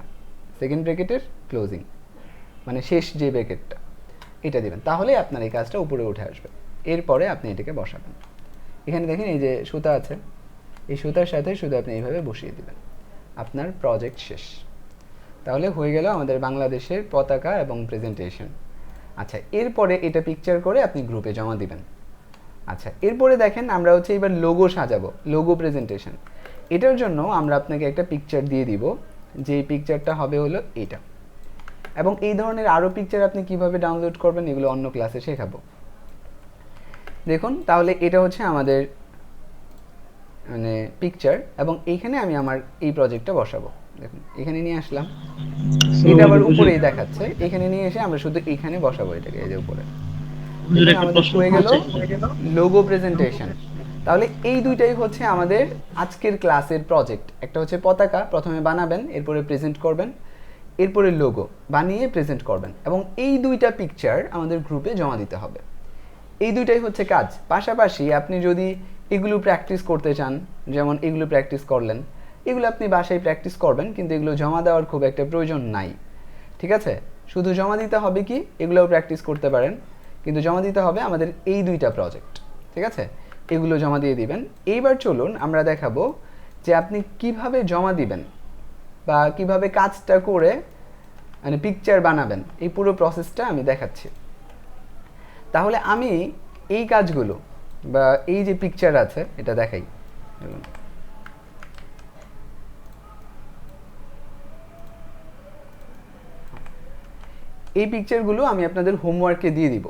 সেকেন্ড ব্র্যাকেটের ক্লোজিং, মানে শেষ যে ব্র্যাকেটটা, এটা দেবেন। তাহলে আপনার এই কাজটা উপরে উঠে আসবে। এরপরে আপনি এটাকে বসাবেন। এখানে দেখেন এই যে সুতা আছে, এই সুতার সাথে শুধু আপনি এইভাবে বসিয়ে দেবেন, আপনার প্রজেক্ট শেষ। তাহলে হয়ে গেল আমাদের বাংলাদেশের পতাকা এবং প্রেজেন্টেশন। আচ্ছা, এরপরে এটা পিকচার করে আপনি গ্রুপে জমা দিবেন। আচ্ছা, এরপরে দেখেন আমরা হচ্ছে এবার লোগো সাজাবো, লোগো প্রেজেন্টেশন। এটার জন্য আমরা আপনাকে একটা পিকচার দিয়ে দিব, যে পিকচারটা হবে হলো এটা। এবং এই ধরনের আরও পিকচার আপনি কিভাবে ডাউনলোড করবেন এগুলো অন্য ক্লাসে শেখাবো। দেখুন, তাহলে এটা হচ্ছে আমাদের মানে পিকচার, এবং এইখানে আমি আমার এই প্রজেক্টটা বসাবো। দেখুন এখানে নিয়ে আসলাম, স্যার এটা ওই আবার যে হুজুর, উপরেই দেখাচ্ছে, এখানে নিয়ে এসে আমরা শুধু এখানে বসাবো এটাকে, এই যে উপরে। হুজুর দেখুন একটা আমাদের প্রশ্ন হয়ে গেল হচ্ছে। Logo presentation. তাহলে এই দুইটাই হচ্ছে আমাদের আজকের ক্লাসের প্রজেক্ট। একটা হচ্ছে পতাকা প্রথমে বানাবেন, এরপরে প্রেজেন্ট করবেন, এরপরে লোগো বানিয়ে প্রেজেন্ট করবেন, এবং এই দুইটা পিকচার আমাদের গ্রুপে জমা দিতে হবে। এই দুইটাই হচ্ছে কাজ। পাশাপাশি আপনি যদি এগুলো প্র্যাকটিস করতে চান, যেমন এগুলো প্র্যাকটিস করলেন, এগুলো আপনি বাসায় প্র্যাকটিস করবেন, কিন্তু এগুলো জমা দেওয়ার খুব একটা প্রয়োজন নাই। ঠিক আছে, শুধু জমা দিতে হবে কি, এগুলোও প্র্যাকটিস করতে পারেন, কিন্তু জমা দিতে হবে আমাদের এই দুইটা প্রজেক্ট। ঠিক আছে, এগুলো জমা দিয়ে দিবেন। এইবার চলুন আমরা দেখাবো যে আপনি কিভাবে জমা দিবেন বা কিভাবে কাজটা করে মানে পিকচার বানাবেন, এই পুরো প্রসেসটা আমি দেখাচ্ছি। তাহলে আমি এই কাজগুলো বা এই যে পিকচার আছে এটা দেখাই। দেখুন, এই পিকচারগুলো আমি আপনাদের হোমওয়ার্কে দিয়ে দিব।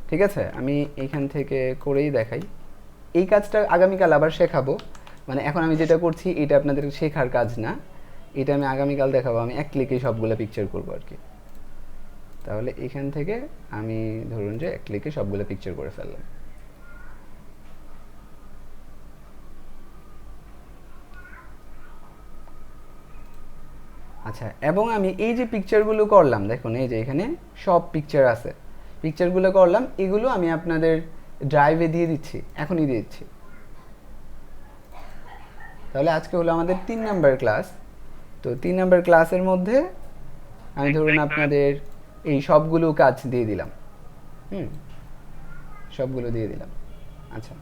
ঠিক আছে, আমি এইখান থেকে করেই দেখাই। এই কাজটা আগামীকাল আবার শেখাবো, মানে এখন আমি যেটা করছি এটা আপনাদের শেখার কাজ না, এটা আমি আগামীকাল দেখাবো। আমি এক ক্লিকে সবগুলো পিকচার করবো আর কি। তাহলে এখান থেকে আমি ধরুন যে এক ক্লিকে সবগুলো পিকচার করে ফেললাম। আচ্ছা, এবং আমি এই যে পিকচারগুলো করলাম, দেখুন এই যে এখানে সব পিকচার আছে, পিকচারগুলো করলাম, এগুলো আমি আপনাদের ড্রাইভে দিয়ে দিচ্ছি, এখনই দিয়ে দিচ্ছি। তাহলে আজকে হলো আমাদের 3 নাম্বার ক্লাস। তো 3 নাম্বার ক্লাসের মধ্যে আমি ধরুন আপনাদের এই সবগুলো কাজ দিয়ে দিলাম। হুম, সবগুলো দিয়ে দিলাম। আচ্ছা,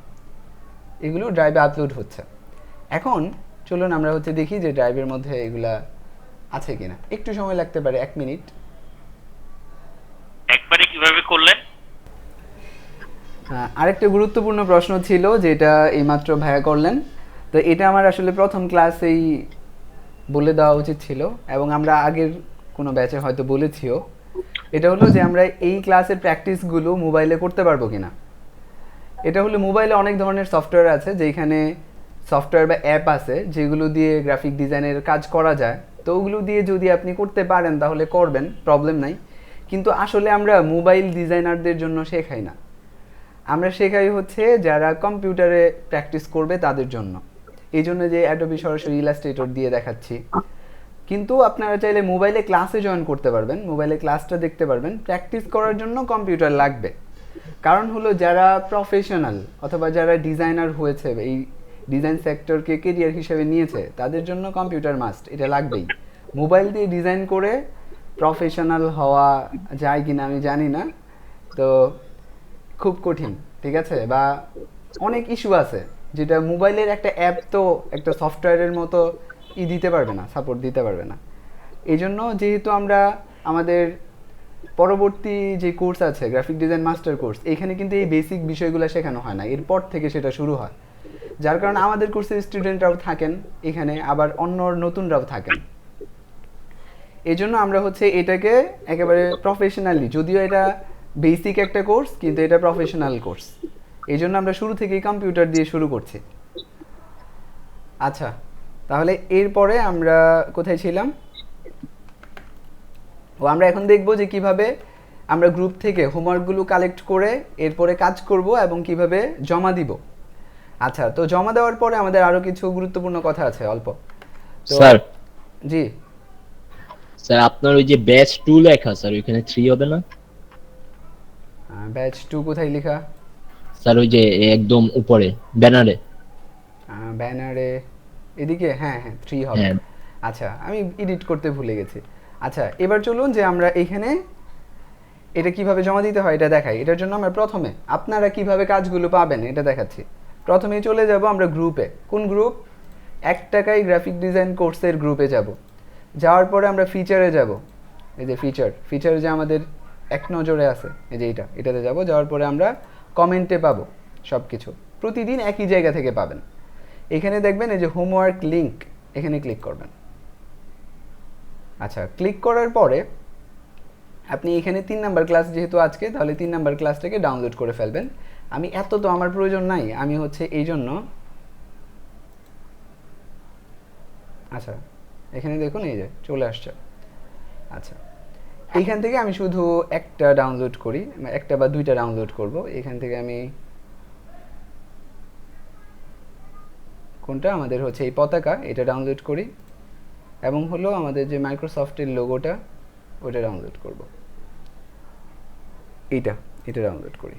এগুলো ড্রাইভে আপলোড হচ্ছে। এখন চলুন আমরা হচ্ছে দেখি যে ড্রাইভের মধ্যে এগুলা আছে কিনা। একটু সময় লাগতে পারে, 1 মিনিট। একবারে কিভাবে করলেন? আরেকটা গুরুত্বপূর্ণ প্রশ্ন ছিল যেটা এইমাত্র ভাইয়া করলেন। তো এটা আমার আসলে প্রথম ক্লাসেই বলে দেওয়া উচিত ছিল, এবং আমরা আগের কোনো ব্যাচে হয়তো বলেছিও। এটা হলো যে আমরা এই ক্লাসের প্র্যাকটিসগুলো মোবাইলে করতে পারবো কিনা। এটা হলো মোবাইলে অনেক ধরনের সফটওয়্যার আছে, যেখানে সফটওয়্যার বা অ্যাপ আছে যেগুলো দিয়ে গ্রাফিক ডিজাইনের কাজ করা যায়। তো ওগুলো দিয়ে যদি আপনি করতে পারেন তাহলে করবেন, প্রবলেম নাই। কিন্তু আসলে আমরা মোবাইল ডিজাইনারদের জন্য শেখাই না, আমরা শেখাই হচ্ছে যারা কম্পিউটারে প্র্যাকটিস করবে তাদের জন্য। এই জন্য যে অ্যাডোবি সরাসরি ইলাস্ট্রেটর দিয়ে দেখাচ্ছি। কিন্তু আপনারা চাইলে মোবাইলে ক্লাসে জয়েন করতে পারবেন, মোবাইলে ক্লাসটা দেখতে পারবেন। প্র্যাকটিস করার জন্য কম্পিউটার লাগবে। কারণ হলো যারা প্রফেশনাল অথবা যারা ডিজাইনার হয়েছে, এই ডিজাইন সেক্টরকে কেরিয়ার হিসেবে নিয়েছে, তাদের জন্য কম্পিউটার মাস্ট, এটা লাগবেই। মোবাইল দিয়ে ডিজাইন করে প্রফেশনাল হওয়া যায় কিনা আমি জানি না, তো খুব কঠিন। ঠিক আছে, বা অনেক ইস্যু আছে যেটা মোবাইলের একটা অ্যাপ তো একটা সফটওয়্যারের মতো দিতে পারবে না, সাপোর্ট দিতে পারবে না। এই জন্য যেহেতু আমরা আমাদের পরবর্তী যে কোর্স আছে গ্রাফিক ডিজাইন মাস্টার কোর্স, এখানে কিন্তু এই বেসিক বিষয়গুলো শেখানো হয় না, এরপর থেকে সেটা শুরু হয়। যার কারণে আমাদের কোর্সের স্টুডেন্টরাও থাকেন এখানে, আবার অন্য নতুনরাও থাকেন। এই জন্য আমরা হচ্ছে এটাকে একেবারে প্রফেশনালি, যদিও এটা বেসিক একটা কোর্স কিন্তু এটা প্রফেশনাল কোর্স, এই জন্য আমরা শুরু থেকেই কম্পিউটার দিয়ে শুরু করছি। আচ্ছা, তাহলে এরপরে আমরা কোথায় ছিলাম? ও আমরা এখন দেখব যে কিভাবে আমরা গ্রুপ থেকে হোমওয়ার্কগুলো কালেক্ট করে এরপরে কাজ করব এবং কিভাবে জমা দিব। আচ্ছা, তো জমা দেওয়ার পরে আমাদের আরও কিছু গুরুত্বপূর্ণ কথা আছে অল্প। তো স্যার, জি, স্যার আপনার ওই যে ব্যাচ 2 লেখা, স্যার ওইখানে 3 হবে না? ব্যাচ 2 কোথায় লেখা? স্যার ওই যে একদম উপরে ব্যানারে। ব্যানারে এদিকে, হ্যাঁ হ্যাঁ 3 হবে। হ্যাঁ আচ্ছা, আমি এডিট করতে ভুলে গেছি। আচ্ছা, এবার চলুন যে আমরা এখানে এটা কিভাবে জমা দিতে হয় এটা দেখাই। এটার জন্য আমরা প্রথমে আপনারা কিভাবে কাজগুলো পাবেন এটা দেখাচ্ছি। প্রথমেই চলে যাব আমরা গ্রুপে। কোন গ্রুপ? 1 টাকায় গ্রাফিক ডিজাইন কোর্সের গ্রুপে যাব। যাওয়ার পরে আমরা ফিচারে যাব। এই যে ফিচার যে আমাদের এক নজরে আছে, এই যে এটাতে যাব। যাওয়ার পরে আমরা কমেন্টে পাবো সব কিছু, প্রতিদিন একই জায়গা থেকে পাবেন। এখানে দেখবেন এই যে হোমওয়ার্ক লিঙ্ক, এখানে ক্লিক করবেন। আচ্ছা, ক্লিক করার পরে আপনি এখানে 3 নাম্বার ক্লাস যেহেতু আজকে, তাহলে 3 নাম্বার ক্লাসটাকে ডাউনলোড করে ফেলবেন। আমি এত তো আমার প্রয়োজন নাই, আমি হচ্ছে এই জন্য, আচ্ছা এখানে দেখুন এই যে চলে আসছে। আচ্ছা, এইখান থেকে আমি শুধু একটা ডাউনলোড করি, একটা বা দুইটা ডাউনলোড করব। এখান থেকে আমি কোনটা আমাদের হচ্ছে এই পতাকা, এটা ডাউনলোড করি, এবং হলো আমাদের যে মাইক্রোসফটের লোগোটা ওটা ডাউনলোড করব। এটা ডাউনলোড করি।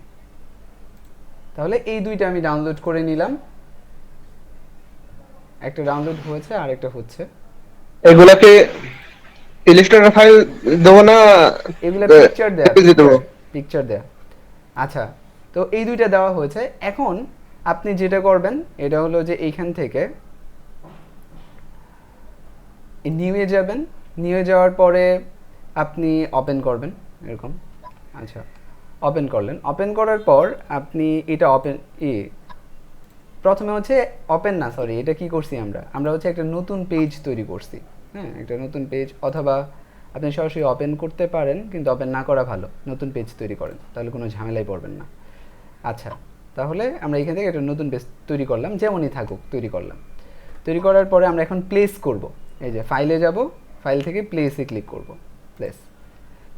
তাহলে এই দুইটা আমি ডাউনলোড করে নিলাম, একটা ডাউনলোড হয়েছে আর একটা হচ্ছে। এগুলাকে ইলাস্ট্রেটর ফাইল দেবো না এগুলো পিকচার দেয়া, দেবো? পিকচার দেয়া। আচ্ছা, তো এই দুইটা দেওয়া হয়েছে। এখন আপনি যেটা করবেন এটা হলো যে এইখান থেকে নিউয়ে যাবেন, নিউয়ে যাওয়ার পরে আপনি ওপেন করবেন এরকম। আচ্ছা, ওপেন করলেন, ওপেন করার পর আপনি এটা প্রথমে হচ্ছে ওপেন না, সরি, এটা কি করছি আমরা হচ্ছে একটা নতুন পেজ তৈরি করছি। হ্যাঁ, একটা নতুন পেজ, অথবা আপনি সরাসরি ওপেন করতে পারেন, কিন্তু ওপেন না করা ভালো, নতুন পেজ তৈরি করেন, তাহলে কোনো ঝামেলায় পড়বেন না। আচ্ছা, তাহলে আমরা এখান থেকে একটা নতুন পেজ তৈরি করলাম, যেমনই থাকুক তৈরি করলাম। তৈরি করার পরে আমরা এখন প্লেস করব। এই যে ফাইলে যাব, ফাইল থেকে প্লেসে ক্লিক করব।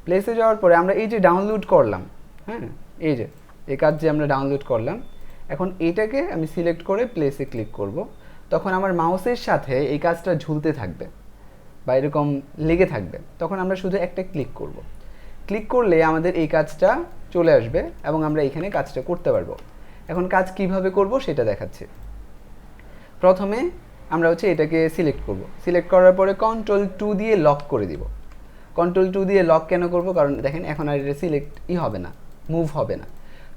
প্লেসে যাওয়ার পরে আমরা এই যে ডাউনলোড করলাম, হ্যাঁ, এই যে এই কাজ যে আমরা ডাউনলোড করলাম, এখন এটাকে আমি সিলেক্ট করে প্লেসে ক্লিক করব। তখন আমার মাউসের সাথে এই কাজটা ঝুলতে থাকবে বা এরকম লেগে থাকবে, তখন আমরা শুধু একটা ক্লিক করব। ক্লিক করলে আমাদের এই কাজটা চলে আসবে এবং আমরা এখানে কাজটা করতে পারবো। এখন কাজ কিভাবে করব সেটা দেখাচ্ছি। প্রথমে আমরা হচ্ছে এটাকে সিলেক্ট করব। সিলেক্ট করার পরে Ctrl+2 দিয়ে লক করে দিব। Ctrl+2 দিয়ে লক কেন করব? কারণ দেখেন এখন আর এটা সিলেক্টই হবে না, মুভ হবে না।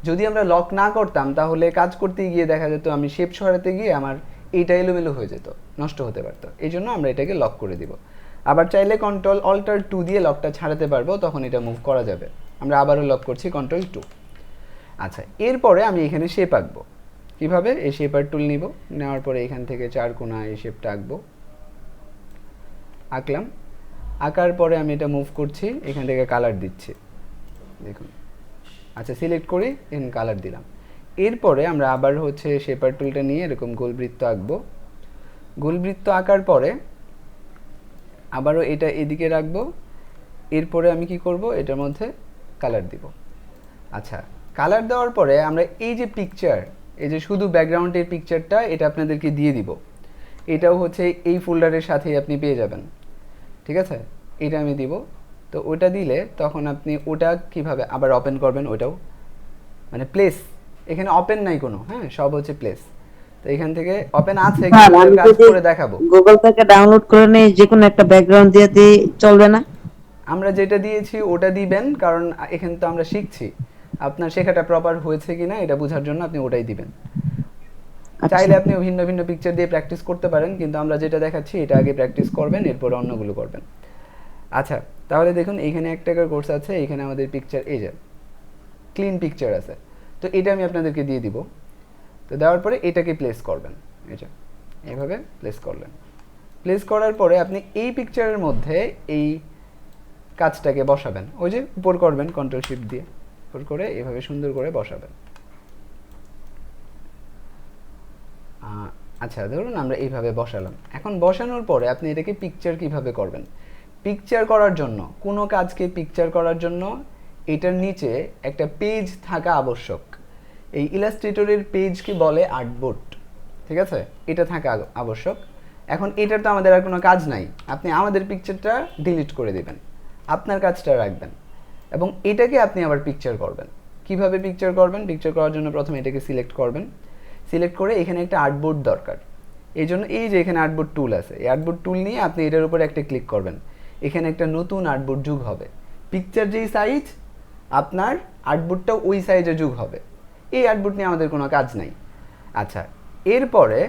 যদি আমরা লক না করতাম তাহলে কাজ করতে গিয়ে দেখা যেত আমি শেপ সরাতে গিয়ে আমার এইটা এলোমেলো হয়ে যেত, নষ্ট হতে পারতো। এই জন্য আমরা এটাকে লক করে দিব। আবার চাইলে Ctrl+Alt+2 দিয়ে লকটা ছাড়াতে পারবো, তখন এটা মুভ করা যাবে। আমরা আবারও লক করছি Ctrl+2। আচ্ছা, এরপরে আমি এখানে শেপ আঁকবো। কীভাবে? এই শেপার টুল নিব, নেওয়ার পরে এখান থেকে চার কোণা এই শেপটা আঁকবো। আঁকলাম, আঁকার পরে আমি এটা মুভ করছি, এখান থেকে কালার দিচ্ছি, দেখুন। আচ্ছা, সিলেক্ট করি, এখানে কালার দিলাম। এরপরে আমরা আবার হচ্ছে শেপার টুলটা নিয়ে এরকম গোলবৃত্ত আঁকবো। গোলবৃত্ত আঁকার পরে আবারও এটা এদিকে রাখবো। এরপরে আমি কি করব? এটার মধ্যে কালার দিব। আচ্ছা, কালার দেওয়ার পরে আমরা এই যে পিকচার, এই যে শুধু ব্যাকগ্রাউন্ডের পিকচারটা, এটা আপনাদেরকে দিয়ে দিব। এটাও হচ্ছে এই ফোল্ডারের সাথেই আপনি পেয়ে যাবেন, ঠিক আছে? এটা আমি দিব। তো ওটা দিলে তখন আপনি ওটা কিভাবে আবার ওপেন করবেন, ওটাও মানে প্লেস, এখানে ওপেন নাই কোনো, হ্যাঁ, সব হচ্ছে প্লেস। তো এখান থেকে ওপেন আছে, কিন্তু কাজ করে দেখাবো। গুগল থেকে ডাউনলোড করে নিয়ে যে কোনো একটা ব্যাকগ্রাউন্ড দিয়ে দিই, চলবে না? আমরা যেটা দিয়েছি ওটা দিবেন, কারণ এখানে তো আমরা শিখছি, আপনার শেখাটা প্রপার হয়েছে কিনা এটা বোঝার জন্য আপনি ওটাই দিবেন। চাইলে আপনি ভিন্ন ভিন্ন পিকচার দিয়ে প্র্যাকটিস করতে পারেন, কিন্তু আমরা যেটা দেখাচ্ছি এটা আগে প্র্যাকটিস করবেন, এরপর অন্যগুলো করবেন। আচ্ছা, তাহলে দেখুন এইখানে 1 টাকার কোর্স আছে, এখানে আমাদের পিকচার এই যে ক্লিন পিকচার আছে। তো এটা আমি আপনাদেরকে দিয়ে দিব। তো দেওয়ার পরে এটাকে প্লেস করবেন, এই যে এইভাবে প্লেস করলেন। প্লেস করার পরে আপনি এই পিকচারের মধ্যে এই কাজটাকে বসাবেন, ওই যে উপর করবেন Ctrl+Shift দিয়ে, উপর করে এভাবে সুন্দর করে বসাবেন। আচ্ছা, ধরুন আমরা এইভাবে বসালাম। এখন বসানোর পরে আপনি এটাকে পিকচার কিভাবে করবেন? পিকচার করার জন্য, কোনো কাজকে পিকচার করার জন্য এটার নিচে একটা পেজ থাকা আবশ্যক। এই ইলাস্ট্রেটরের পেজকে বলে আর্টবোর্ড, ঠিক আছে? এটা থাকা আবশ্যক। এখন এটার তো আমাদের আর কোনো কাজ নাই, আপনি আমাদের পিকচারটা ডিলিট করে দিবেন, আপনার কাজটা রাখবেন, এবং এটাকে আপনি আবার পিকচার করবেন। কিভাবে পিকচার করবেন? পিকচার করার জন্য প্রথমে এটাকে সিলেক্ট করবেন। সিলেক্ট করে এখানে একটা আর্টবোর্ড দরকার, এই জন্য এই যে এখানে আর্টবোর্ড টুল আছে, এই আর্টবোর্ড টুল নিয়ে আপনি এটার উপরে একটা ক্লিক করবেন। এখানে একটা নতুন আর্টবোর্ড যুগ হবে। পিকচার যেই সাইজ, আপনার আর্টবোর্ডটাও ওই সাইজে যুগ হবে। এই আর্টবোর্ড নিয়ে আমাদের কোনো কাজ নাই। আচ্ছা, এরপরে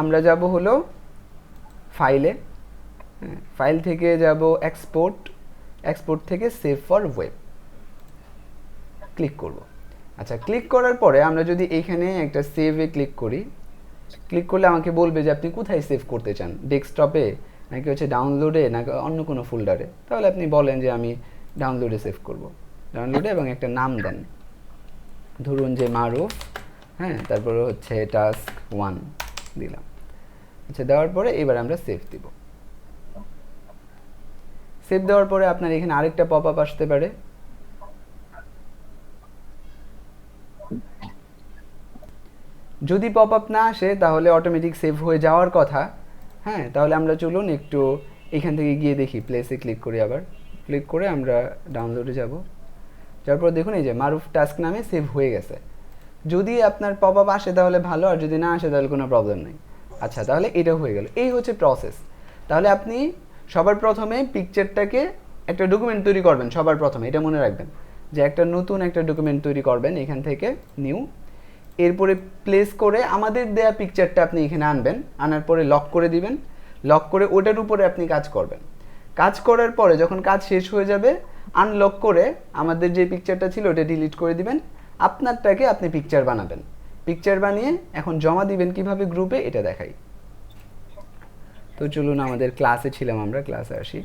আমরা যাব হলো ফাইলে, ফাইল থেকে যাব এক্সপোর্ট, এক্সপোর্ট থেকে সেভ ফর ওয়েব ক্লিক করব। আচ্ছা, ক্লিক করার পরে আমরা যদি এখানে একটা সেভে ক্লিক করি, ক্লিক করলে আমাকে বলবে যে আপনি কোথায় সেভ করতে চান, ডেস্কটপে নাকি হচ্ছে ডাউনলোডে নাকি অন্য কোনো ফোল্ডারে। তাহলে আপনি বলেন যে আমি ডাউনলোডে সেভ করব, ডাউনলোডে, এবং একটা নাম দেন, ধরুন যে মারুফ, হ্যাঁ, তারপরে হচ্ছে টাস্ক 1 দিলাম। আচ্ছা, দেওয়ার পরে এবার আমরা সেভ দিব। সেভ দেওয়ার পরে আপনার এখানে আরেকটা পপ আপ আসতে পারে। যদি পপ আপ না আসে তাহলে অটোমেটিক সেভ হয়ে যাওয়ার কথা। হ্যাঁ, তাহলে আমরা চলুন একটু এখান থেকে গিয়ে দেখি, প্লেসে ক্লিক করি, আবার ক্লিক করে আমরা ডাউনলোডে যাব। তারপর দেখুন এই যে মারুফ টাস্ক নামে সেভ হয়ে গেছে। যদি আপনার পপ আপ আসে তাহলে ভালো, আর যদি না আসে তাহলে কোনো প্রবলেম নেই। আচ্ছা, তাহলে এটা হয়ে গেল, এই হচ্ছে প্রসেস। তাহলে আপনি সবার প্রথমে পিকচারটাকে একটা ডকুমেন্ট তৈরি করবেন। সবার প্রথমে এটা মনে রাখবেন যে একটা নতুন একটা ডকুমেন্ট তৈরি করবেন, এখান থেকে নিউ, এরপরে প্লেস করে আমাদের দেয়া পিকচারটা আপনি এখানে আনবেন, আনার পরে লক করে দিবেন। লক করে ওটার উপরে আপনি কাজ করবেন। কাজ করার পরে যখন কাজ শেষ হয়ে যাবে, আনলক করে আমাদের যে পিকচারটা ছিল ওটা ডিলিট করে দিবেন। আপনারটাকে আপনি পিকচার বানাবেন। পিকচার বানিয়ে এখন জমা দিবেন কিভাবে গ্রুপে, এটা দেখাই। তো চলুন, আমাদের ক্লাসে ছিলাম, আমরা ক্লাসে আসি।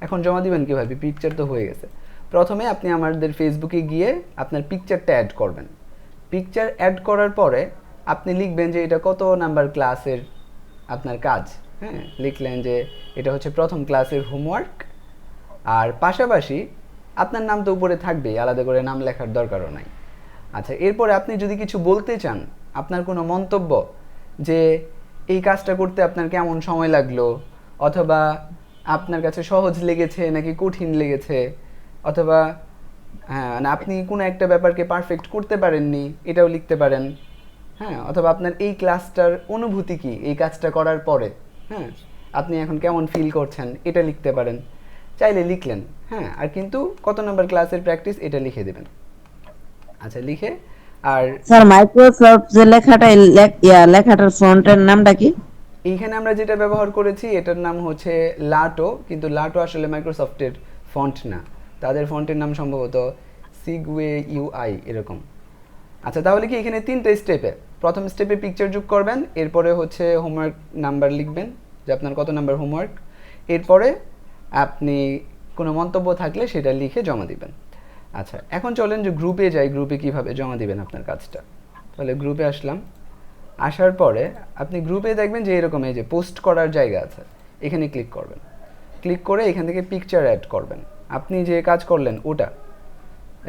এখন জমা দিবেন কিভাবে, পিকচার তো হয়ে গেছে। প্রথমে আপনি আমাদের ফেসবুকে গিয়ে আপনার পিকচারটা অ্যাড করবেন। পিকচার অ্যাড করার পরে আপনি লিখবেন যে এটা কত নাম্বার ক্লাসের আপনার কাজ। হ্যাঁ, লিখলেন যে এটা হচ্ছে প্রথম ক্লাসের হোমওয়ার্ক। আর পাশাপাশি আপনার নাম তো উপরে থাকবেই, আলাদা করে নাম লেখার দরকারও নাই। আচ্ছা, এরপরে আপনি যদি কিছু বলতে চান, আপনার কোনো মন্তব্য, যে এই কাজটা করতে আপনার কেমন সময় লাগলো, অথবা আপনার কাছে সহজ লেগেছে নাকি কঠিন লেগেছে, অথবা হ্যাঁ মানে আপনি কোনো একটা ব্যাপারকে পারফেক্ট করতে পারেননি, এটাও লিখতে পারেন। হ্যাঁ, অথবা আপনার এই ক্লাসটার অনুভূতি কি এই কাজটা করার পরে, হ্যাঁ আপনি এখন কেমন ফিল করছেন, এটা লিখতে পারেন। চাইলে লিখলেন। হ্যাঁ, আর কিন্তু কত নাম্বার ক্লাসের প্র্যাকটিস এটা লিখে দেবেন। আচ্ছা, লিখে আর স্যার মাইক্রোসফট যে লেখাটা লেখাটার ফন্টের নামটা কি? এইখানে আমরা যেটা ব্যবহার করেছি এটার নাম হচ্ছে লাটো, কিন্তু লাটো আসলে মাইক্রোসফটের ফন্ট না, তাদের ফন্টের নাম সম্ভবত সিগওয়ে ইউআই এরকম। আচ্ছা, তাহলে কি এখানে 3টে স্টেপে, প্রথম স্টেপে পিকচার যোগ করবেন, এরপরে হচ্ছে হোমওয়ার্ক নাম্বার লিখবেন যে আপনার কত নাম্বার হোমওয়ার্ক, এরপরে আপনি কোনো মন্তব্য থাকলে সেটা লিখে জমা দিবেন। আচ্ছা, এখন চলেন যে গ্রুপে যাই, গ্রুপে কিভাবে জমা দিবেন আপনার কাজটা। তাহলে গ্রুপে আসলাম, আসার পরে আপনি গ্রুপে দেখবেন যে এরকম এই যে পোস্ট করার জায়গা আছে, এখানে ক্লিক করবেন। ক্লিক করে এখান থেকে পিকচার অ্যাড করবেন। আপনি যে কাজ করলেন ওটা,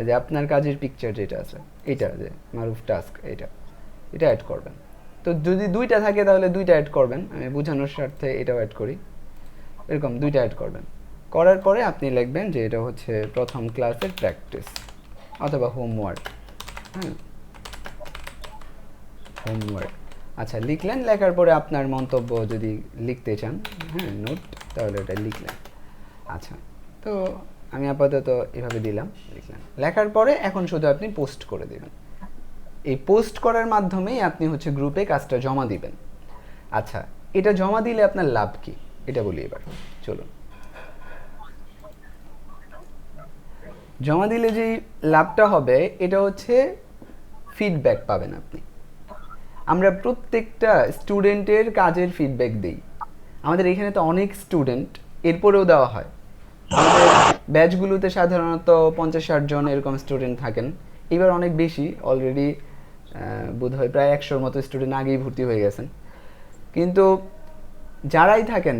এই যে আপনার কাজের পিকচার যেটা আছে এটা, যে মারুফ টাস্ক, এটা অ্যাড করবেন। তো যদি 2টা থাকে তাহলে 2টা অ্যাড করবেন, আমি বোঝানোর স্বার্থে এটাও অ্যাড করি। এরকম 2টা অ্যাড করবেন। করার পরে আপনি লিখবেন যে এটা হচ্ছে প্রথম ক্লাসের প্র্যাকটিস অথবা হোমওয়ার্ক। হ্যাঁ, হোমওয়ার্ক। আচ্ছা, লিখলেন। লেখার পরে আপনার মন্তব্য যদি লিখতে চান, হ্যাঁ নোট, তাহলে ওটা লিখলেন। আচ্ছা, তো আমি আপাতত এভাবে দিলাম, লিখলাম। লেখার পরে এখন শুধু আপনি পোস্ট করে দেবেন। এই পোস্ট করার মাধ্যমেই আপনি হচ্ছে গ্রুপে কাজটা জমা দিবেন। আচ্ছা, এটা জমা দিলে আপনার লাভ কি এটা বলি এবার। চলুন, জমা দিলে যে লাভটা হবে এটা হচ্ছে ফিডব্যাক পাবেন আপনি। আমরা প্রত্যেকটা স্টুডেন্টের কাজের ফিডব্যাক দিই। আমাদের এখানে তো অনেক স্টুডেন্ট, এরপরেও দেওয়া হয়। আমাদের ব্যাচগুলোতে সাধারণত 50-60 জন এরকম স্টুডেন্ট থাকেন। এবার অনেক বেশি, অলরেডি বোধহয় প্রায় 100-র মতো স্টুডেন্ট আগেই ভর্তি হয়ে গেছেন। কিন্তু যারাই থাকেন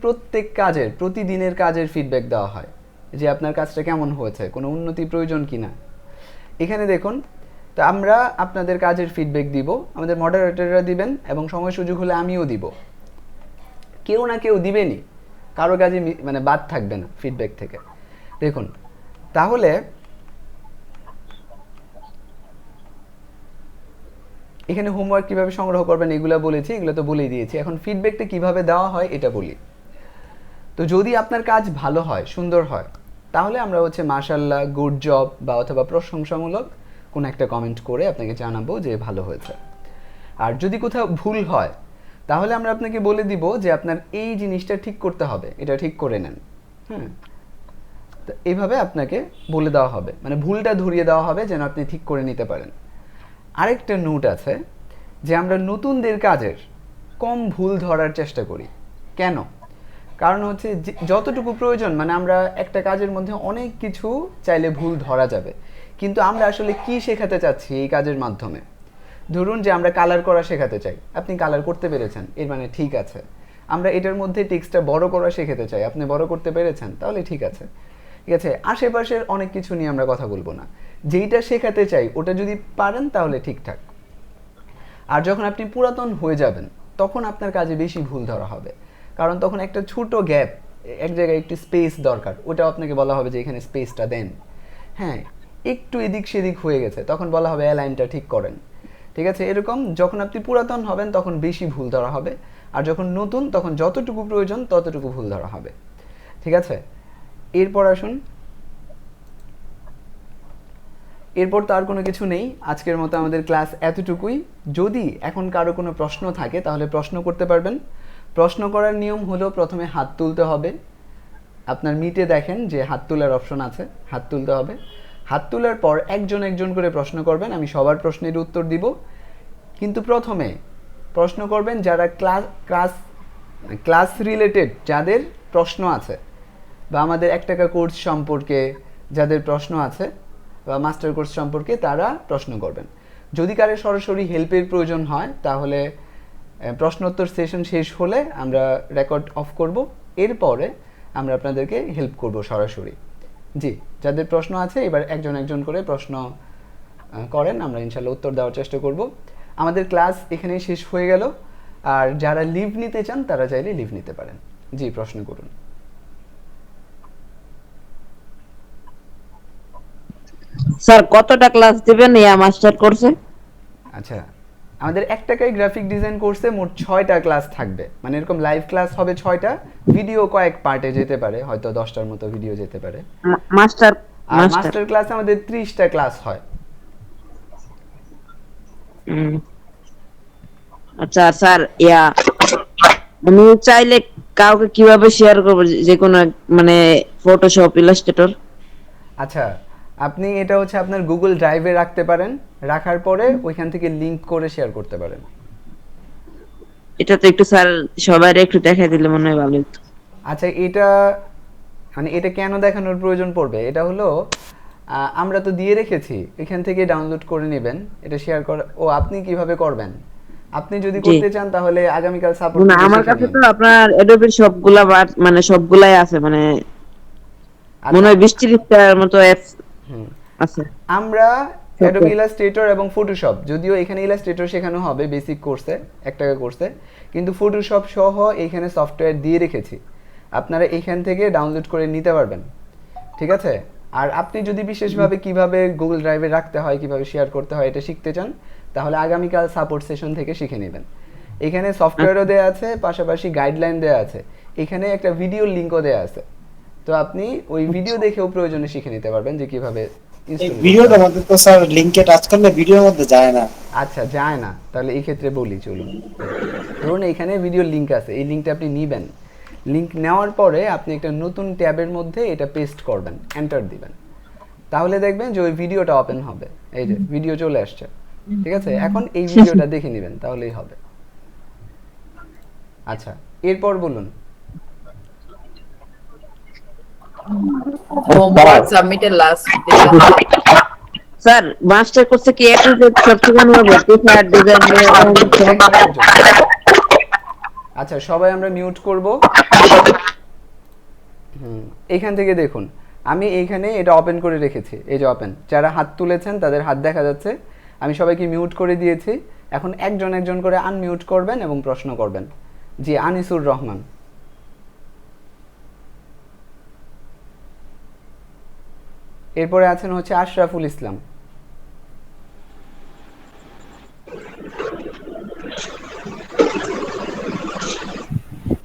প্রত্যেক কাজের, প্রতিদিনের কাজের ফিডব্যাক দেওয়া হয়, যে আপনার কাজটা কেমন হয়েছে, কোনো উন্নতি প্রয়োজন কিনা। এখানে দেখুন, তো আমরা আপনাদের কাজের ফিডব্যাক দিব, আমাদের মডারেটররা দিবেন, এবং সময় সুযোগ হলে আমিও দিব। কেউ না কেউ দিবেনই, কারো কাজে মানে বাদ থাকবে না ফিডব্যাক থেকে। দেখুন, তাহলে এখানে হোমওয়ার্ক কিভাবে সংগ্রহ করবেন এগুলো বলেছি, এগুলো তো বলেই দিয়েছি। এখন ফিডব্যাকটা কিভাবে দেওয়া হয় এটা বলি। তো যদি আপনার কাজ ভালো হয়, সুন্দর হয়, তাহলে আমরা হচ্ছে মাশাআল্লাহ, গুড জব বা অথবা প্রশংসামূলক কোনো একটা কমেন্ট করে আপনাকে জানাবো যে ভালো হয়েছে। আর যদি কোথাও ভুল হয় তাহলে আমরা আপনাকে বলে দিব যে আপনার এই জিনিসটা ঠিক করতে হবে, এটা ঠিক করে নেন। হ্যাঁ, তো এইভাবে আপনাকে বলে দেওয়া হবে, মানে ভুলটা ধরিয়ে দেওয়া হবে যেন আপনি ঠিক করে নিতে পারেন। আরেকটা নোট আছে যে আমরা নতুনদের কাজের কম ভুল ধরার চেষ্টা করি। কেন? কারণ হচ্ছে যতটুকু প্রয়োজন, মানে আমরা একটা কাজের মধ্যে অনেক কিছু চাইলে ভুল ধরা যাবে, কিন্তু আমরা আসলে কি শেখাতে চাচ্ছি এই কাজের মাধ্যমে। ধরুন যে আমরা কালার করা শেখাতে চাই, আপনি কালার করতে পেরেছেন, এর মানে ঠিক আছে। আমরা এটার মধ্যে টেক্সটটা বড় করা শেখাতে চাই, আপনি বড় করতে পেরেছেন তাহলে ঠিক আছে। ঠিক আছে, আশেপাশের অনেক কিছু নিয়ে আমরা কথা বলবো না, যেইটা শেখাতে চাই ওটা যদি পারেন তাহলে ঠিকঠাক। আর যখন আপনি পুরাতন হয়ে যাবেন তখন আপনার কাজে বেশি ভুল ধরা হবে, কারণ তখন একটা ছোট গ্যাপ, এক জায়গায় একটু স্পেস দরকার, ওটাও আপনাকে বলা হবে যে এখানে স্পেসটা দেন। হ্যাঁ, একটু এদিক সেদিক হয়ে গেছে তখন বলা হবে লাইনটা ঠিক করেন। ঠিক আছে, এরকম যখন আপনি পুরাতন হবেন তখন বেশি ভুল ধরা হবে, আর যখন নতুন তখন যতটুকু প্রয়োজন ততটুকু ভুল ধরা হবে। ঠিক আছে, এরপর আসুন, এরপর তো আর কোনো কিছু নেই, আজকের মতো আমাদের ক্লাস এতটুকুই। যদি এখন কারো কোনো প্রশ্ন থাকে তাহলে প্রশ্ন করতে পারবেন। প্রশ্ন করার নিয়ম হলো প্রথমে হাত তুলতে হবে, আপনার মিটে দেখেন যে হাত তোলার অপশন আছে, হাত তুলতে হবে। হাত তোলার পর একজন একজন করে প্রশ্ন করবেন, আমি সবার প্রশ্নের উত্তর দিব, কিন্তু প্রথমে প্রশ্ন করবেন যারা ক্লাস রিলেটেড, যাদের প্রশ্ন আছে, বা আমাদের 1 টাকা কোর্স সম্পর্কে যাদের প্রশ্ন আছে বা মাস্টার কোর্স সম্পর্কে তারা প্রশ্ন করবেন। যদি কারো সরাসরি হেল্পের প্রয়োজন হয় তাহলে প্রশ্নোত্তর সেশন শেষ হলে আমরা রেকর্ড অফ করব, এরপরে আমরা আপনাদেরকে হেল্প করব সরাসরি। জি, যাদের প্রশ্ন আছে এবার একজন একজন করে প্রশ্ন করেন, আমরা ইনশাল্লাহ উত্তর দেওয়ার চেষ্টা করব। আমাদের ক্লাস এখানেই শেষ হয়ে গেল, আর যারা লিভ নিতে চান তারা চাইলে লিভ নিতে পারেন। জি, প্রশ্ন করুন। স্যার কতটা ক্লাস দিবেন ইয়া মাস্টার কোর্সে? আচ্ছা, আমাদের 1 টাকায় গ্রাফিক ডিজাইন কোর্সে মোট 6টা ক্লাস থাকবে, মানে এরকম লাইভ ক্লাস হবে 6টা, ভিডিও কয়েক পার্টে যেতে পারে, হয়তো 10টার মতো ভিডিও যেতে পারে। মাস্টার আর মাস্টার ক্লাসে আমাদের 30টা ক্লাস হয়। আচ্ছা স্যার, ইয়া আমি চাইলে কাউকে কিভাবে শেয়ার করব, যে কোনো মানে ফটোশপ, ইলাস্ট্রেটর? আচ্ছা, আপনি এটা হচ্ছে আপনার গুগল ড্রাইভে রাখতে পারেন, রাখার পরে ওইখান থেকে লিংক করে শেয়ার করতে পারেন। এটা তো একটু স্যার সবাই একটু দেখাই দিলে মনে হয় ভালো হতো। আচ্ছা, এটা মানে এটা কেন দেখানোর প্রয়োজন পড়বে, এটা হলো আমরা তো দিয়ে রেখেছি, এখান থেকে ডাউনলোড করে নেবেন, এটা শেয়ার করা। ও, আপনি কিভাবে করবেন? আপনি যদি করতে চান তাহলে আগামীকাল সাপোর্ট না, আমার কাছে তো আপনার অ্যাডোবির সবগুলা মানে সবগুলাই আছে, মানে মনে হয় 20-30টার মতো অ্যাপস আছে। আমরা অ্যাডোবি ইলাস্ট্রেটর এবং ফটোশপ, যদিও এখানে ইলাস্ট্রেটর শেখানো হবে বেসিক কোর্সে, 1 টাকা কোর্সে, কিন্তু ফটোশপ সহ এখানে সফটওয়্যার দিয়ে রেখেছি, আপনারা এখান থেকে ডাউনলোড করে নিতে পারবেন। ঠিক আছে, আর আপনি যদি বিশেষভাবে কিভাবে গুগল ড্রাইভে রাখতে হয়, কিভাবে শেয়ার করতে হয় এটা শিখতে চান, তাহলে আগামীকাল সাপোর্ট সেশন থেকে শিখে নেবেন। এখানে সফটওয়্যারও দেওয়া আছে, পাশাপাশি গাইডলাইন দেওয়া আছে, এখানে একটা ভিডিও লিংকও দেওয়া আছে, তো আপনি ওই ভিডিও দেখেও প্রয়োজনে শিখে নিতে পারবেন যে কিভাবে ইনস্টল। ভিডিওটার মধ্যে তো স্যার লিংকে টাচ করলে ভিডিওর মধ্যে যায় না। আচ্ছা, যায় না, তাহলে এই ক্ষেত্রে বলি চলুন। ধরুন এখানে ভিডিও লিংক আছে, এই লিংকটা আপনি নেবেন, লিংক নেওয়ার পরে আপনি একটা নতুন ট্যাবের মধ্যে এটা পেস্ট করবেন, এন্টার দিবেন, তাহলে দেখবেন যে ওই ভিডিওটা ওপেন হবে, এই যে ভিডিও চলে আসছে। ঠিক আছে, এখন এই ভিডিওটা দেখে নেবেন তাহলেই হবে। আচ্ছা, এরপর বলুন। homework submitted last day. Sir master কোর্সে কি একটু সব শেখানো হবে? টি-শার্ট ডিজাইন আচ্ছা, সবাই আমরা মিউট করব। এখান থেকে দেখুন, আমি এইখানে এটা ওপেন করে রেখেছি, এই যে ওপেন, যারা হাত তুলেছেন তাদের হাত দেখা যাচ্ছে, আমি সবাইকে মিউট করে দিয়েছি। এখন একজন একজন করে আনমিউট করবেন এবং প্রশ্ন করবেন। জি, আনিসুর রহমান। এরপরে আছেন হচ্ছে আশরাফুল ইসলাম।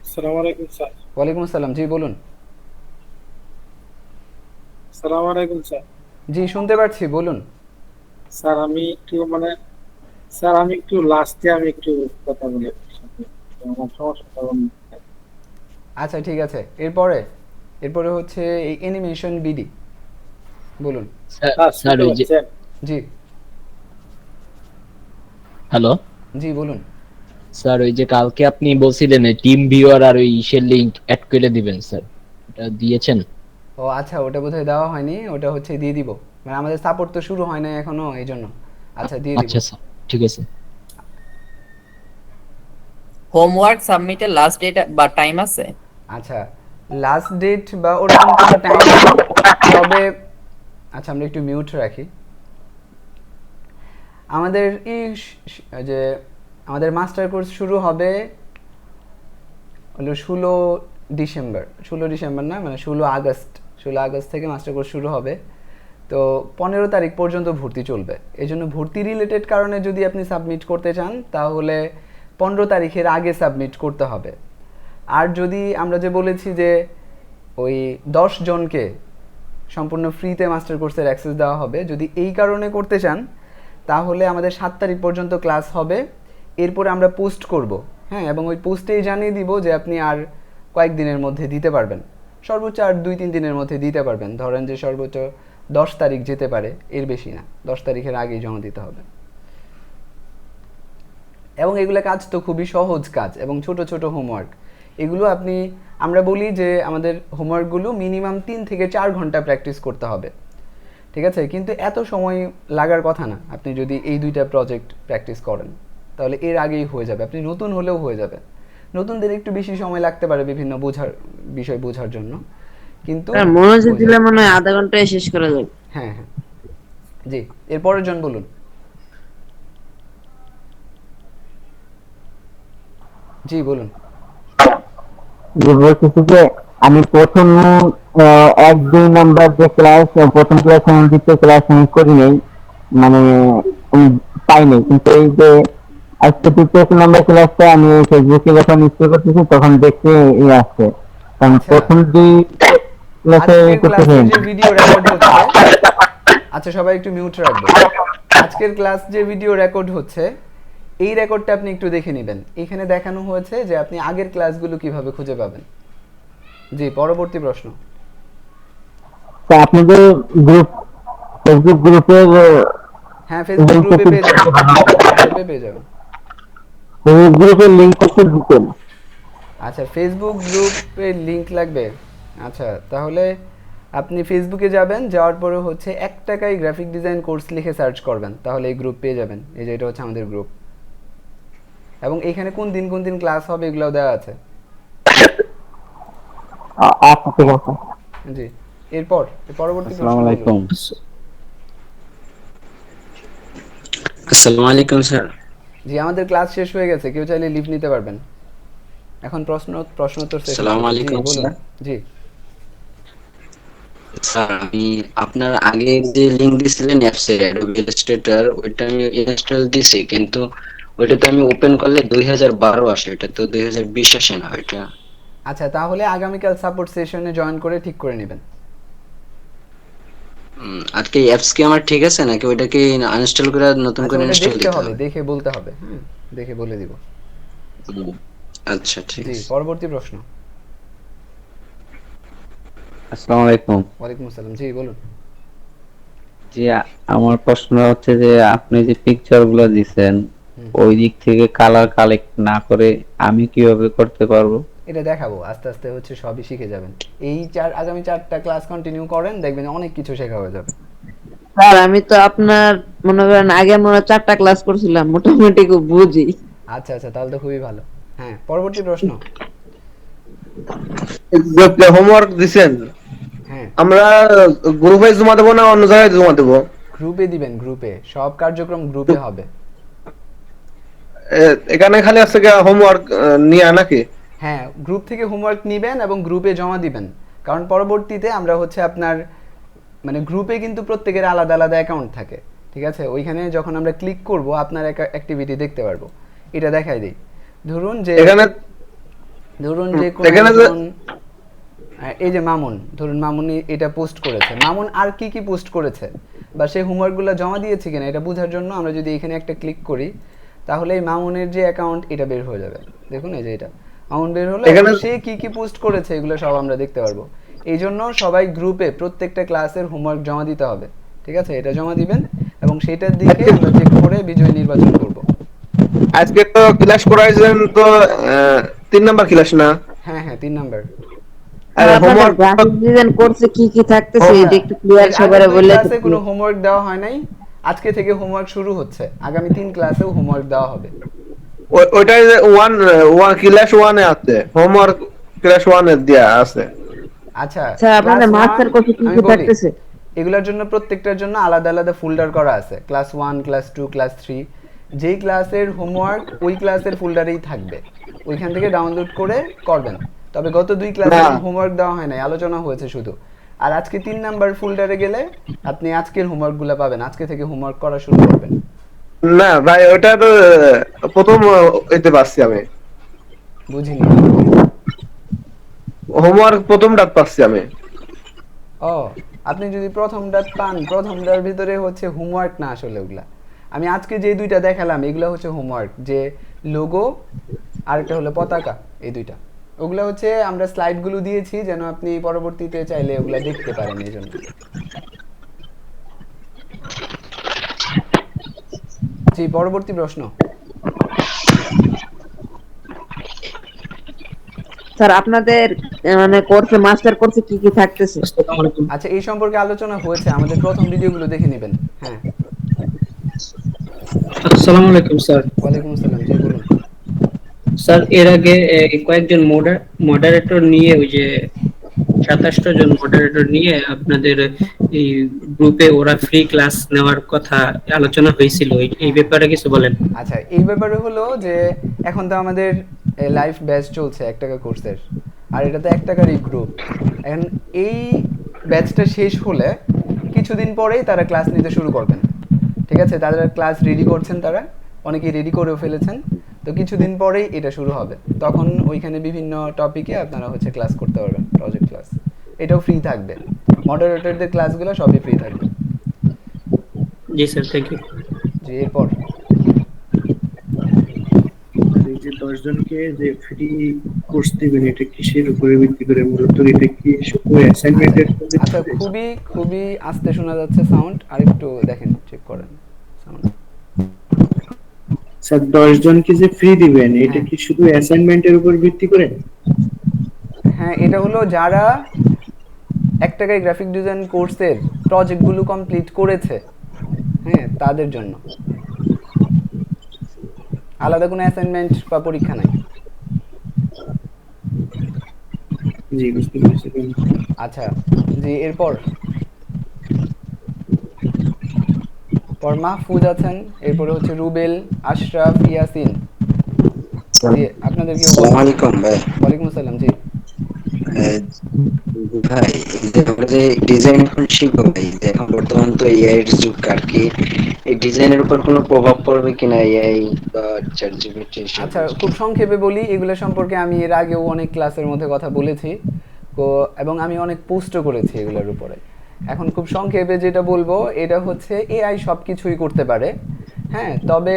আসসালামু আলাইকুম স্যার। ওয়ালাইকুম আসসালাম, জি বলুন। আসসালামু আলাইকুম স্যার। জি, শুনতে পাচ্ছি, বলুন। স্যার আমি একটু লাস্টে একটু কথা বলি আপনার সাথে, আমার সমস্যাটা আচ্ছা, ঠিক আছে, এরপরে হচ্ছে এই অ্যানিমেশন বিডি, বলুন। স্যার ওই যে, জি, হ্যালো জি বলুন। স্যার ওই যে কালকে আপনি বলছিলেন টিম ভিউয়ার আর ওই ইসের লিংক অ্যাড করে দিবেন, স্যার এটা দিয়েছেন? ও আচ্ছা, ওটা বোধহয় দেওয়া হয়নি, ওটা হচ্ছে দিয়ে দিব, মানে আমাদের সাপোর্ট তো শুরু হয় না এখনো, এই জন্য। আচ্ছা, দিয়ে দিব। আচ্ছা স্যার, ঠিক আছে। হোমওয়ার্ক সাবমিটের লাস্ট ডেট বা টাইম আছে? আচ্ছা, লাস্ট ডেট বা ওরকম কোনো টাইম তবে আচ্ছা আমরা একটু মিউট রাখি। আমাদের যে আমাদের মাস্টার কোর্স শুরু হবে হলো 16 ডিসেম্বর না, মানে 16 আগস্ট থেকে মাস্টার কোর্স শুরু হবে। তো 15 তারিখ পর্যন্ত ভর্তি চলবে। এই জন্য ভর্তি রিলেটেড কারণে যদি আপনি সাবমিট করতে চান তাহলে 15 তারিখের আগে সাবমিট করতে হবে। আর যদি আমরা যে বলেছি যে ওই 10 জনকে সম্পূর্ণ ফ্রিতে মাস্টার কোর্সের অ্যাক্সেস দেওয়া হবে, যদি এই কারণে করতে চান তাহলে আমাদের 7 তারিখ পর্যন্ত ক্লাস হবে। এরপরে আমরা পোস্ট করব, হ্যাঁ, এবং ওই পোস্টেই জানিয়ে দিব যে আপনি আর কয়েকদিনের মধ্যে দিতে পারবেন, সর্বোচ্চ আর 2-3 দিনের মধ্যে দিতে পারবেন। ধরেন যে সর্বোচ্চ 10 তারিখ যেতে পারে, এর বেশি না, 10 তারিখের আগেই জমা দিতে হবে। এবং এগুলো কাজ তো খুবই সহজ কাজ এবং ছোট ছোট হোমওয়ার্ক। এগুলো আমরা বলি যে আমাদের হোমওয়ার্কগুলো মিনিমাম 3 থেকে 4 ঘন্টা প্র্যাকটিস করতে হবে, ঠিক আছে? কিন্তু এত সময় লাগার কথা না। আপনি যদি এই 2টা প্রজেক্ট প্র্যাকটিস করেন তাহলে এর আগেই হয়ে যাবে। আপনি নতুন হলেও হয়ে যাবে। নতুনদের একটু বেশি সময় লাগতে পারে বিভিন্ন বিষয় বোঝার জন্য, কিন্তু মনোযোগ দিলে মনে হয় আধা ঘন্টায় শেষ করা যাবে। হ্যাঁ হ্যাঁ, জি। এরপরের জন বলুন। জি বলুন। বলতেছি যে আমি প্রথম 1-2 নাম্বার যে ক্লাস, প্রথম ক্লাস দ্বিতীয় ক্লাস আমি করি নাই, মানে পাই নাই। কিন্তু এই যে আজকে তৃতীয় নাম্বার ক্লাসটা আমি ফেসবুকে যখন স্ক্রল করতেছি তখন দেখতে আসছে, কারণ প্রথম 2 ক্লাসে করতেছি। যে ভিডিও রেকর্ড হচ্ছে, আচ্ছা সবাই একটু মিউট রাখবেন। আজকের ক্লাস যে ভিডিও রেকর্ড হচ্ছে এই রেকর্ডটা আপনি একটু দেখে নেবেন। এখানে দেখানো হয়েছে যে আপনি আগের ক্লাসগুলো কিভাবে খুঁজে পাবেন। জি, পরবর্তী প্রশ্ন। তো আপনাদের ফেসবুক গ্রুপের, হ্যাঁ ফেসবুক গ্রুপে পেয়ে যাবেন। ফেসবুক গ্রুপের লিংক করতে দিতেন। আচ্ছা, ফেসবুক গ্রুপের লিংক লাগবে। আচ্ছা, তাহলে আপনি ফেসবুকে যাবেন, যাওয়ার পরে হচ্ছে 1 টাকায় গ্রাফিক ডিজাইন কোর্স লিখে সার্চ করবেন, তাহলে এই গ্রুপ পেয়ে যাবেন। এই যে এটা হচ্ছে আমাদের গ্রুপ, এবং এখানে কোন দিন ক্লাস হবে এগুলোও দেওয়া আছে। আচ্ছা ঠিক আছে। জি, এরপর পরবর্তী প্রশ্ন। আসসালামু আলাইকুম। আসসালামু আলাইকুম স্যার। জি, আমাদের ক্লাস শেষ হয়ে গেছে, কেউ চাইলে লিভ নিতে পারবেন। এখন প্রশ্নোত্তর সেশন। আসসালামু আলাইকুম স্যার। জি স্যার, আমি আপনার আগে যে লিংক দিছিলেন অ্যাপসের অ্যাডোবি ইলাস্ট্রেটর, ওইটা আমি ইনস্টল দিছি, কিন্তু ওইটা তো আমি ওপেন করলে 2012 আসে, এটা তো 2020 আসে না ওইটা। আচ্ছা, তাহলে আগামীকাল সাপোর্ট সেশনে জয়েন করে ঠিক করে নেবেন। আজকে অ্যাপস কি আমার ঠিক আছে নাকি ওইটাকে আনইনস্টল করে নতুন করে ইনস্টল দিতে হবে? দেখে বলতে হবে, হ্যাঁ দেখে বলে দিব। আচ্ছা ঠিক জি, আছে। পরবর্তী প্রশ্ন। আসসালামু আলাইকুম। ওয়ালাইকুম আসসালাম। জি বলুন। জি, আমার প্রশ্ন হচ্ছে যে আপনি যে পিকচার গুলো দিবেন ওই দিক থেকে কালার কালেক্ট না করে আমি কিভাবে করতে পারবো? এটা দেখাবো, আস্তে আস্তে হচ্ছে সবই শিখে যাবেন। আগামী 4টা ক্লাস কন্টিনিউ করেন, দেখবেন অনেক কিছু শেখা হয়ে যাবে। স্যার আমি তো আপনার মনে করেন আগে 4টা ক্লাস করছিলাম, মোটামুটি খুব বুঝি। আচ্ছা আচ্ছা, তাহলে তো খুবই ভালো। হ্যাঁ, পরবর্তী প্রশ্ন। যে হোমওয়ার্ক দিবেন, হ্যাঁ আমরা গ্রুপে জমা দেবো না অন্য জায়গায় জমা দেবো? গ্রুপে দিবেন, গ্রুপে সব কার্যক্রম গ্রুপে হবে। এখানে খালি আছে হোমওয়ার্ক নিয়ে নাকি? হ্যাঁ, গ্রুপ থেকে হোমওয়ার্ক নেবেন এবং গ্রুপে জমা দিবেন। কারণ পরবর্তীতে আমরা হচ্ছে আপনার মানে গ্রুপে কিন্তু প্রত্যেকের আলাদা আলাদা অ্যাকাউন্ট থাকে, ঠিক আছে? ওইখানে যখন আমরা ক্লিক করব আপনার অ্যাক্টিভিটি দেখতে পারবো। এটা দেখাই দিই। ধরুন যে এই যে মামুন, ধরুন মামুনি এটা পোস্ট করেছে। মামুন আর কি পোস্ট করেছে বা সে হোমওয়ার্কগুলো জমা দিয়েছে কিনা এটা বোঝার জন্য আমরা যদি এখানে একটা ক্লিক করি তাহলে এই মামুনের যে অ্যাকাউন্ট এটা বের হয়ে যাবে। দেখুন এই যে এটা মামুন বের হলো, সে কি পোস্ট করেছে এগুলো সব আমরা দেখতে পারবো। এই জন্য সবাই গ্রুপে প্রত্যেকটা ক্লাসের হোমওয়ার্ক জমা দিতে হবে, ঠিক আছে? এটা জমা দিবেন এবং সেটার দিকে আমরা চেক করে বিজয় নির্বাচন করব। আজকে তো ক্লাস করাইছেন তো 3 নাম্বার ক্লাস না? হ্যাঁ হ্যাঁ, 3 নাম্বার। আর হোমওয়ার্ক গ্রাফিক ডিজাইন কোর্সে কি থাকতেছে এটা একটু ক্লিয়ার সবারে বলে ক্লাসে কোনো হোমওয়ার্ক দেওয়া হয় নাই, আজকে থেকে হোমওয়ার্ক শুরু হচ্ছে। আগামী 3 ক্লাসেও হোমওয়ার্ক দেওয়া হবে। ওইটাই ওয়ান ক্লাস 1 এ আছে, হোমওয়ার্ক ক্লাস 1 এ দেয়া আছে। আচ্ছা স্যার আপনাদের class মাস্টার one, কোর্সে কি আমি কি বলি, থাকতেছে? এগুলোর জন্য প্রত্যেকটার জন্য আলাদা আলাদা ফোল্ডার করা আছে। ক্লাস 1, ক্লাস 2, ক্লাস 3, যেই ক্লাসের হোমওয়ার্ক ওই ক্লাসের ফোল্ডারেই থাকবে, ওইখান থেকে ডাউনলোড করে করবেন। তবে গত 2 ক্লাসে না। হোমওয়ার্ক দেওয়া হয় নাই, আলোচনা হয়েছে শুধু। আর আজকে 3 নাম্বার ফোল্ডারে গেলে আপনি আজকের হোমওয়ার্কগুলো পাবেন, আজকে থেকে হোমওয়ার্ক করা শুরু করবেন। না ভাই, ওটা তো প্রথম এতে পাচ্ছি আমি, বুঝিনি। হোমওয়ার্ক প্রথমটা পাচ্ছি আমি। ও, আপনি যদি প্রথমটা পান, প্রথমটার ভিতরে হচ্ছে হোমওয়ার্ক না আসলে ওগুলা। আমি আজকে যে 2টা দেখালাম এগুলো হচ্ছে হোমওয়ার্ক, যে লোগো আর একটা হলো পতাকা, এই 2টা। ওগুলা হচ্ছে আমরা স্লাইডগুলো দিয়েছি যেন আপনি পরবর্তীতে চাইলে ওগুলা দেখতে পারেন, এই জন্য। জি, পরবর্তী প্রশ্ন। স্যার আপনাদের মানে কোর্সে মাস্টার কোর্সে কি কি থাকতেছে? আচ্ছা, এই সম্পর্কে আলোচনা হয়েছে, আমাদের প্রথম ভিডিওগুলো দেখে নেবেন। হ্যাঁ, আসসালামু আলাইকুম স্যার। ওয়ালাইকুম আসসালাম। জি বলুন। স্যার এর আগে কয়েকজন মডারেটর নিয়ে, ওই যে 27টা জন মডারেটর নিয়ে আপনাদের এই গ্রুপে ওরা ফ্রি ক্লাস নেওয়ার কথা আলোচনা হয়েছিল, এই ব্যাপারে কিছু বলেন। আচ্ছা, এই ব্যাপারে হলো যে এখন তো আমাদের লাইভ ব্যাচ চলছে 1 টাকা কোর্সের, আর এটা তো 1 টাকারই গ্রুপ। এখন এই ব্যাচটা শেষ হলে কিছুদিন পরেই তারা ক্লাস নিতে শুরু করবেন। ঠিক আছে, তারা ক্লাস রেডি করছেন, তারা অনেকেই রেডি করেও ফেলেছেন। তো কিছুদিন পরেই এটা শুরু হবে, তখন ওইখানে বিভিন্ন টপিকে আপনারা হচ্ছে ক্লাস করতে পারবেন, প্রজেক্ট ক্লাস। এটাও ফ্রি থাকবে, মডারেটরদের ক্লাসগুলো সবই ফ্রি থাকবে। জি স্যার, থ্যাংক ইউ। জি, এরপর এই যে 10 জনকে যে ফ্রি কোর্স দিবেন, এটা কিসের উপরে ভিত্তি করে? মূলত এটা কি শুধু অ্যাসাইনমেন্টের উপরে? আচ্ছা, খুবই খুবই আস্তে শোনা যাচ্ছে সাউন্ড, আর একটু দেখেন, চেক করেন সাউন্ড। স্যার 10 জনকে যে ফ্রি দিবেন, এটা কি শুধু অ্যাসাইনমেন্টের উপর ভিত্তি করে? হ্যাঁ, এটা হলো যারা 1 টাকায় গ্রাফিক ডিজাইন কোর্সের প্রজেক্টগুলো কমপ্লিট করেছে, হ্যাঁ, তাদের জন্য। আলাদা কোনো অ্যাসাইনমেন্ট বা পরীক্ষা নাই। জি, বুঝতে পেরেছি। আচ্ছা, জি, এরপর মাহফুজ আছেন, এরপরে হচ্ছে রুবেল, আশরাফ, ইয়াসিন। জি, আপনাদের কি আসসালামু আলাইকুম ভাই। ওয়ালাইকুম আসসালাম। জি, ভাই, এই যে আমরা যে ডিজাইন এখন শিখবো ভাই, যে এখন বর্তমান তো এআই এর যুগ, আর কি এই ডিজাইনের উপর কোনো প্রভাব পড়বে কিনা এআই বা চ্যাট জিপিটি? আচ্ছা, খুব সংক্ষেপে বলি, এগুলো সম্পর্কে আমি এর আগেও অনেক ক্লাসের মধ্যে কথা বলেছি, তো এবং আমি অনেক পোস্টও করেছি এগুলোর উপরে। এখন খুব সংক্ষেপে যেটা বলবো, এটা হচ্ছে এআই সব কিছুই করতে পারে, হ্যাঁ, তবে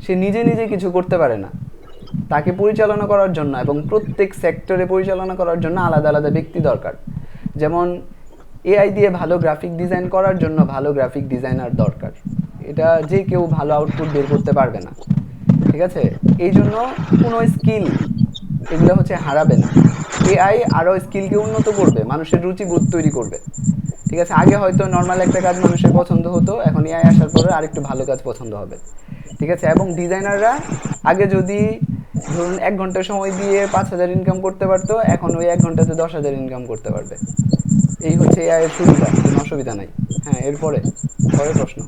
সে নিজে নিজে কিছু করতে পারে না। তাকে পরিচালনা করার জন্য এবং প্রত্যেক সেক্টরে পরিচালনা করার জন্য আলাদা আলাদা ব্যক্তি দরকার। যেমন এআই দিয়ে ভালো গ্রাফিক ডিজাইন করার জন্য ভালো গ্রাফিক ডিজাইনার দরকার, এটা যে কেউ ভালো আউটপুট বের করতে পারবে না। ঠিক আছে, এই জন্য কোনো স্কিল এগুলো হচ্ছে হারাবে না। এআই আরও স্কিলকে উন্নত করবে, মানুষের রুচিবোধ তৈরি করবে। ঠিক আছে, আগে হয়তো নর্মাল একটা কাজ মানুষের পছন্দ হতো, এখন এআই আসার পরে আরেকটু ভালো কাজ পছন্দ হবে। ঠিক আছে, এবং ডিজাইনাররা আগে যদি ধরুন 1 ঘন্টা সময় দিয়ে 5,000 ইনকাম করতে পারতো, এখন ওই 1 ঘন্টাতে 10,000 ইনকাম করতে পারবে। এই হচ্ছে এআই এর সুবিধা, কোনো অসুবিধা নাই। হ্যাঁ, এরপরে পরের প্রশ্ন।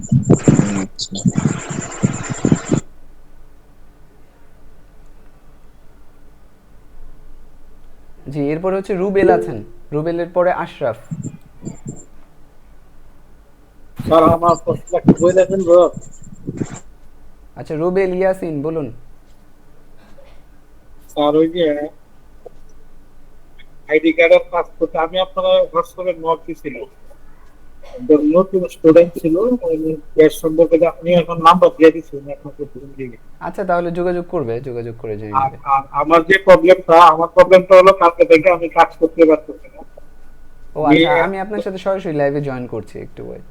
জি, এরপরে হচ্ছে রুবেল আছেন, রুবেলের পরে আশরাফ। স্যার আমার প্রশ্নটা কি বলে দেন ব্রো? আচ্ছা, রুবেল, ইয়াসিন বলুন। স্যার ওই যে আইডি কার্ডের পাসপোর্ট আমি আপনারা হোয়াটসঅ্যাপে নোট দিয়েছিলাম, নতুন স্টুডেন্ট ছিল, এর সম্পর্কে আপনি এখন নাম্বার দিয়ে দিচ্ছেন আপনাকে দিকে। আচ্ছা, তাহলে যোগাযোগ করে জেনে নেবে। আর আমার যে প্রবলেমটা হলো কালকে থেকে আমি কাজ করতে পারতেছি না। ও আচ্ছা, আমি আপনার সাথে সরাসরি লাইভে জয়েন করছি, একটু ওয়েট।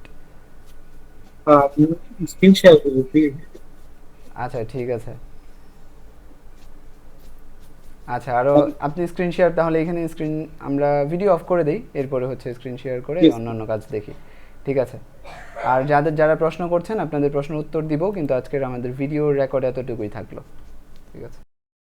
স্ক্রিন শেয়ার করুন, ঠিক আছে? আচ্ছা, ঠিক আছে। আচ্ছা, আরো আপনি স্ক্রিন শেয়ার, তাহলে এখানে স্ক্রিন আমরা ভিডিও অফ করে দেই, এরপরে হচ্ছে স্ক্রিন শেয়ার করে অন্যান্য কাজ দেখি। ঠিক আছে, আর যারা প্রশ্ন করছেন আপনাদের প্রশ্ন উত্তর দিব, কিন্তু আজকের আমাদের ভিডিও রেকর্ড এতটুকুই থাকলো। ঠিক আছে।